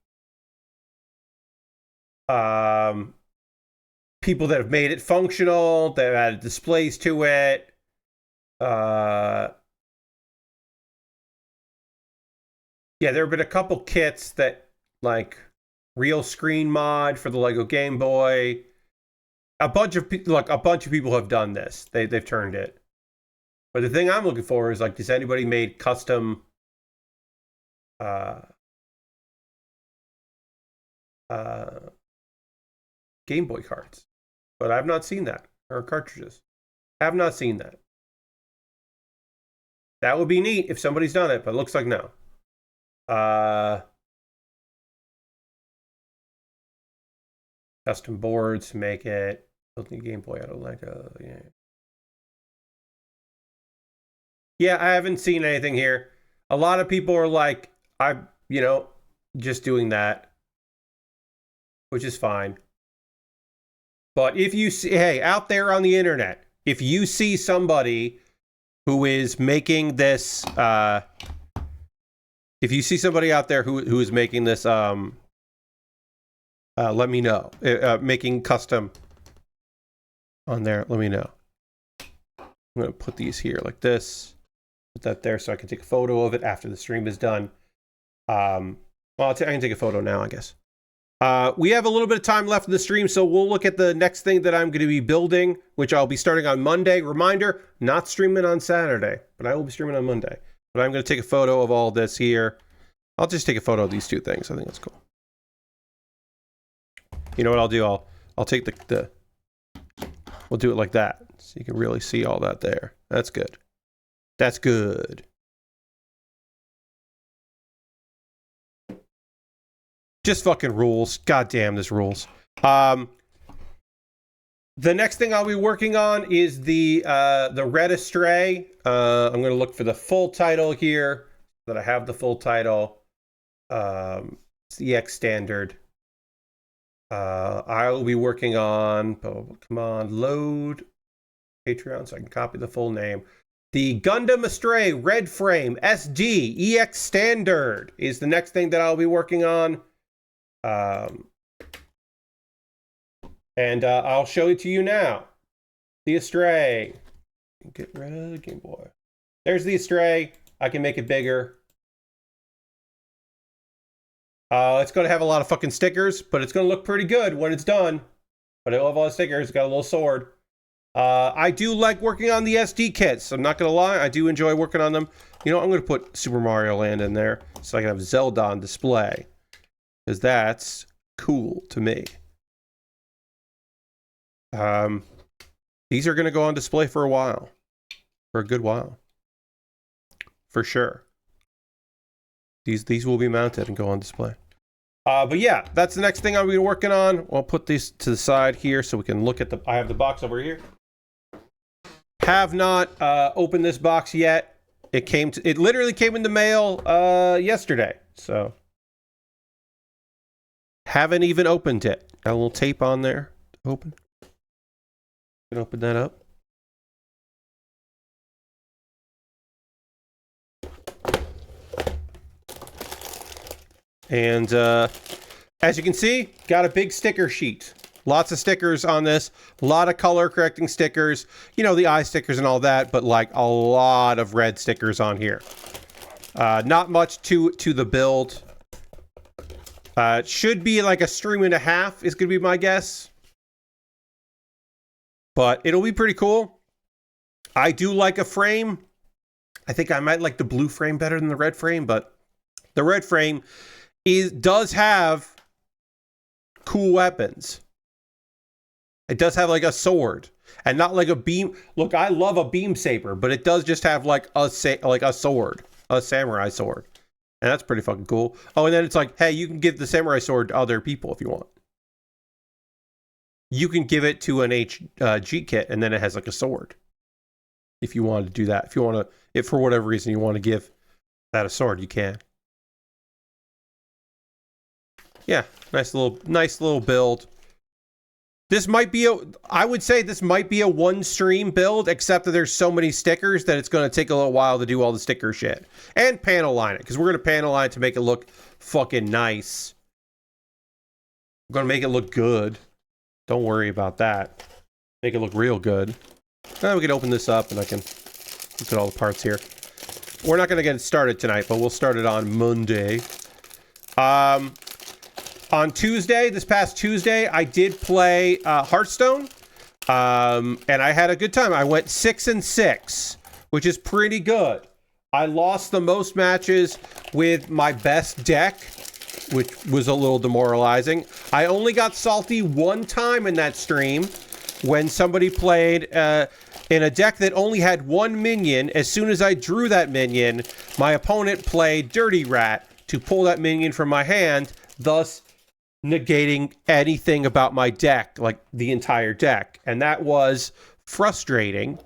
People that have made it functional, that have added displays to it. Yeah, there have been a couple kits that, like, real screen mod for the Lego Game Boy. A bunch of people have done this. They've turned it. But the thing I'm looking for is, like, does anybody made custom Game Boy cards? But I've not seen that. Or cartridges. I have not seen that. That would be neat if somebody's done it, but it looks like no. Custom boards to make it. Building Game Boy out of Lego. Yeah. Yeah, I haven't seen anything here. A lot of people are like, just doing that, which is fine. But if you see, hey, out there on the internet, if you see somebody who is making this, if you see somebody out there who is making this, let me know. Making custom on there, let me know. I'm gonna put these here like this. Put that there so I can take a photo of it after the stream is done. Well, I can take a photo now, I guess. We have a little bit of time left in the stream, so we'll look at the next thing that I'm going to be building, which I'll be starting on Monday. Reminder, not streaming on Saturday, but I will be streaming on Monday. But I'm going to take a photo of all this here. I'll just take a photo of these two things. I think that's cool. You know what I'll do? I'll take the we'll do it like that, so you can really see all that there. That's good. That's good. Just fucking rules. God damn, this rules. The next thing I'll be working on is the Red Astray. I'm going to look for the full title here, so that I have the full title. It's the EX standard. I will be working on, oh, come on, load Patreon so I can copy the full name. The Gundam Astray Red Frame SD EX standard is the next thing that I'll be working on. And I'll show it to you now. The Astray. Get rid of the Game Boy. There's the Astray. I can make it bigger. It's going to have a lot of fucking stickers, but it's going to look pretty good when it's done. But I love all the stickers. It's got a little sword. I do like working on the SD kits. I'm not going to lie. I do enjoy working on them. You know, I'm going to put Super Mario Land in there so I can have Zelda on display. Because that's cool to me. These are going to go on display for a while. For a good while. For sure. These will be mounted and go on display. But yeah, that's the next thing I'll be working on. I'll put these to the side here so we can look at the... I have the box over here. Have not opened this box yet. It literally came in the mail yesterday. So... haven't even opened it. Got a little tape on there to open. Can open that up. And as you can see, got a big sticker sheet. Lots of stickers on this. A lot of color correcting stickers. You know, the eye stickers and all that, but like a lot of red stickers on here. Not much to the build. It should be like a stream and a half is going to be my guess. But it'll be pretty cool. I do like a frame. I think I might like the blue frame better than the red frame, but the red frame does have cool weapons. It does have like a sword and not like a beam. Look, I love a beam saber, but it does just have like a sword, a samurai sword. And that's pretty fucking cool. Oh, and then it's like, hey, you can give the samurai sword to other people if you want. You can give it to an HG kit, and then it has like a sword. If you want to do that. If you want to, if for whatever reason you want to give that a sword, you can. Yeah, nice little build. This might be I would say this might be a one stream build, except that there's so many stickers that it's going to take a little while to do all the sticker shit. And panel line it, because we're going to panel line it to make it look fucking nice. We're going to make it look good. Don't worry about that. Make it look real good. Now we can open this up and I can look at all the parts here. We're not going to get it started tonight, but we'll start it on Monday. On Tuesday, this past Tuesday, I did play Hearthstone, and I had a good time. I went 6-6, which is pretty good. I lost the most matches with my best deck, which was a little demoralizing. I only got salty one time in that stream when somebody played in a deck that only had one minion. As soon as I drew that minion, my opponent played Dirty Rat to pull that minion from my hand, thus negating anything about my deck, like the entire deck. And that was frustrating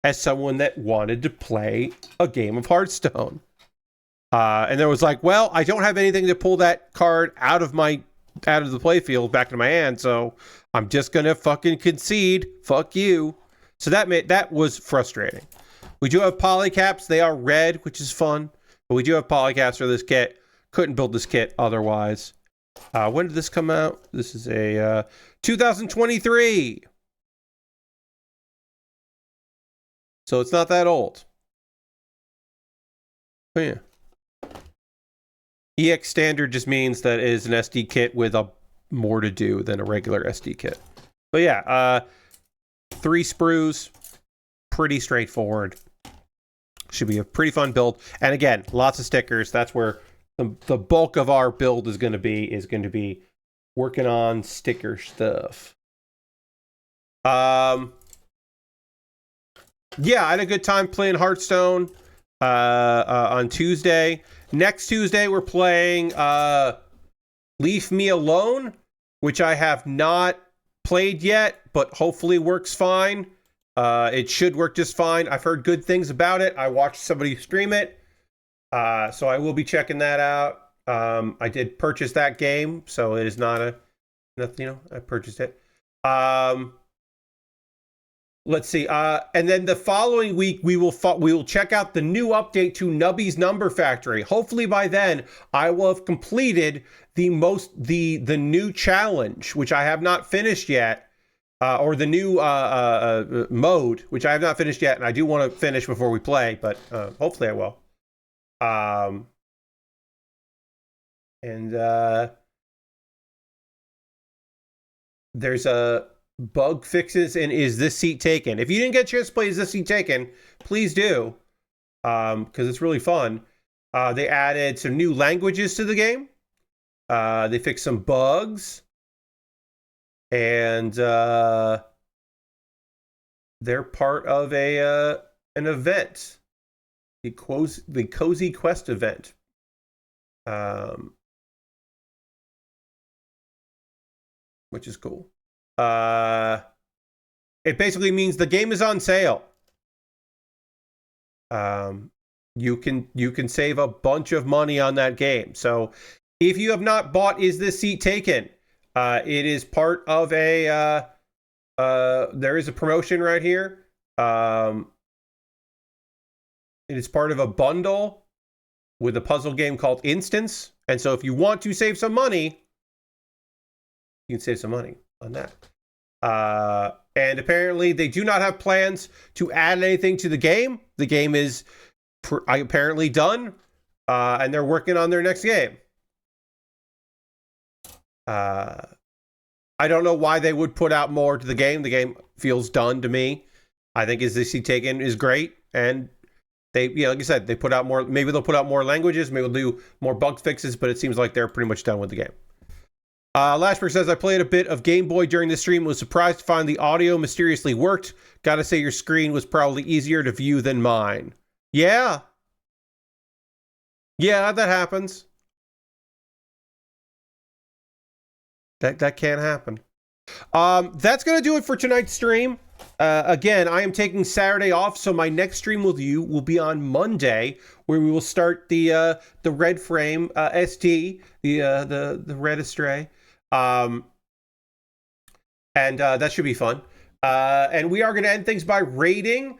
as someone that wanted to play a game of Hearthstone. And there was like, well, I don't have anything to pull that card out of the playfield back into my hand, so I'm just gonna fucking concede. Fuck you. So that was frustrating. We do have polycaps. They are red, which is fun. But we do have polycaps for this kit. Couldn't build this kit otherwise. When did this come out? This is a 2023. So it's not that old. But yeah. EX standard just means that it is an SD kit with a more to do than a regular SD kit. But yeah, 3 sprues, pretty straightforward. Should be a pretty fun build. And again, lots of stickers. That's where the bulk of our build is going to be working on sticker stuff. Yeah, I had a good time playing Hearthstone on Tuesday. Next Tuesday, we're playing Leave Me Alone, which I have not played yet, but hopefully works fine. It should work just fine. I've heard good things about it. I watched somebody stream it, so I will be checking that out. I did purchase that game, so it is not nothing. I purchased it. Let's see. And then the following week, we will check out the new update to Nubby's Number Factory. Hopefully by then, I will have completed the new challenge, which I have not finished yet, or the new mode, which I have not finished yet, and I do want to finish before we play, but hopefully I will. There's a bug fixes and Is This Seat Taken? If you didn't get a chance to play Is This Seat Taken, please do, because it's really fun. They added some new languages to the game. They fixed some bugs, and they're part of an event, the Cozy Quest event. Which is cool. It basically means the game is on sale. You can save a bunch of money on that game. So if you have not bought Is This Seat Taken, it is part of a there is a promotion right here. It is part of a bundle with a puzzle game called Instance. And so if you want to save some money, you can save some money on that. And apparently they do not have plans to add anything to the game. The game is apparently done, and they're working on their next game. I don't know why they would put out more to the game. The game feels done to me. I think Is This Seat Taken is great, and they, like I said, they put out more. Maybe they'll put out more languages. Maybe they'll do more bug fixes. But it seems like they're pretty much done with the game. Lashberg says, I played a bit of Game Boy during the stream. Was surprised to find the audio mysteriously worked. Gotta say your screen was probably easier to view than mine. Yeah. Yeah, that happens. That can happen. That's going to do it for tonight's stream. Again, I am taking Saturday off, so my next stream with you will be on Monday, where we will start the Red Frame SD, the Red Astray. And that should be fun. And we are going to end things by raiding.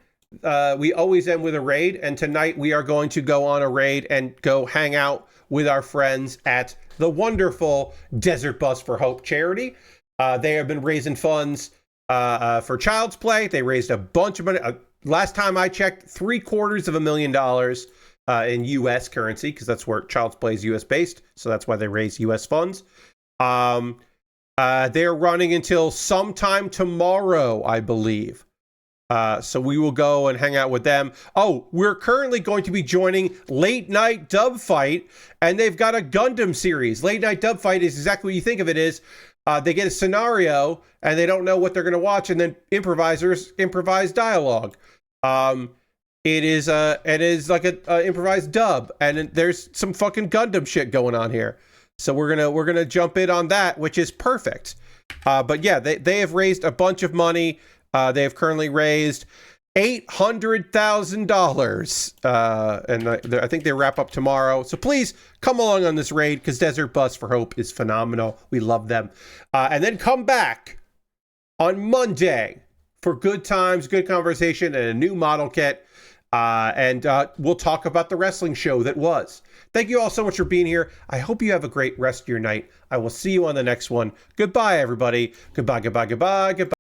We always end with a raid, and tonight we are going to go on a raid and go hang out with our friends at the wonderful Desert Bus for Hope charity. They have been raising funds for Child's Play. They raised a bunch of money. Last time I checked, $750,000 in U.S. currency, because that's where Child's Play is U.S. based, so that's why they raise U.S. funds. They're running until sometime tomorrow, I believe. So we will go and hang out with them. Oh, we're currently going to be joining Late Night Dub Fight, and they've got a Gundam series. Late Night Dub Fight is exactly what you think of it is. They get a scenario, and they don't know what they're going to watch, and then improvisers improvise dialogue. It is like a improvised dub, and there's some fucking Gundam shit going on here. So we're gonna jump in on that, which is perfect. But yeah, they have raised a bunch of money. They have currently raised $800,000, and I think they wrap up tomorrow. So please come along on this raid, because Desert Bus for Hope is phenomenal. We love them. And then come back on Monday for good times, good conversation, and a new model kit. And we'll talk about the wrestling show that was. Thank you all so much for being here. I hope you have a great rest of your night. I will see you on the next one. Goodbye, everybody. Goodbye, goodbye, goodbye, goodbye.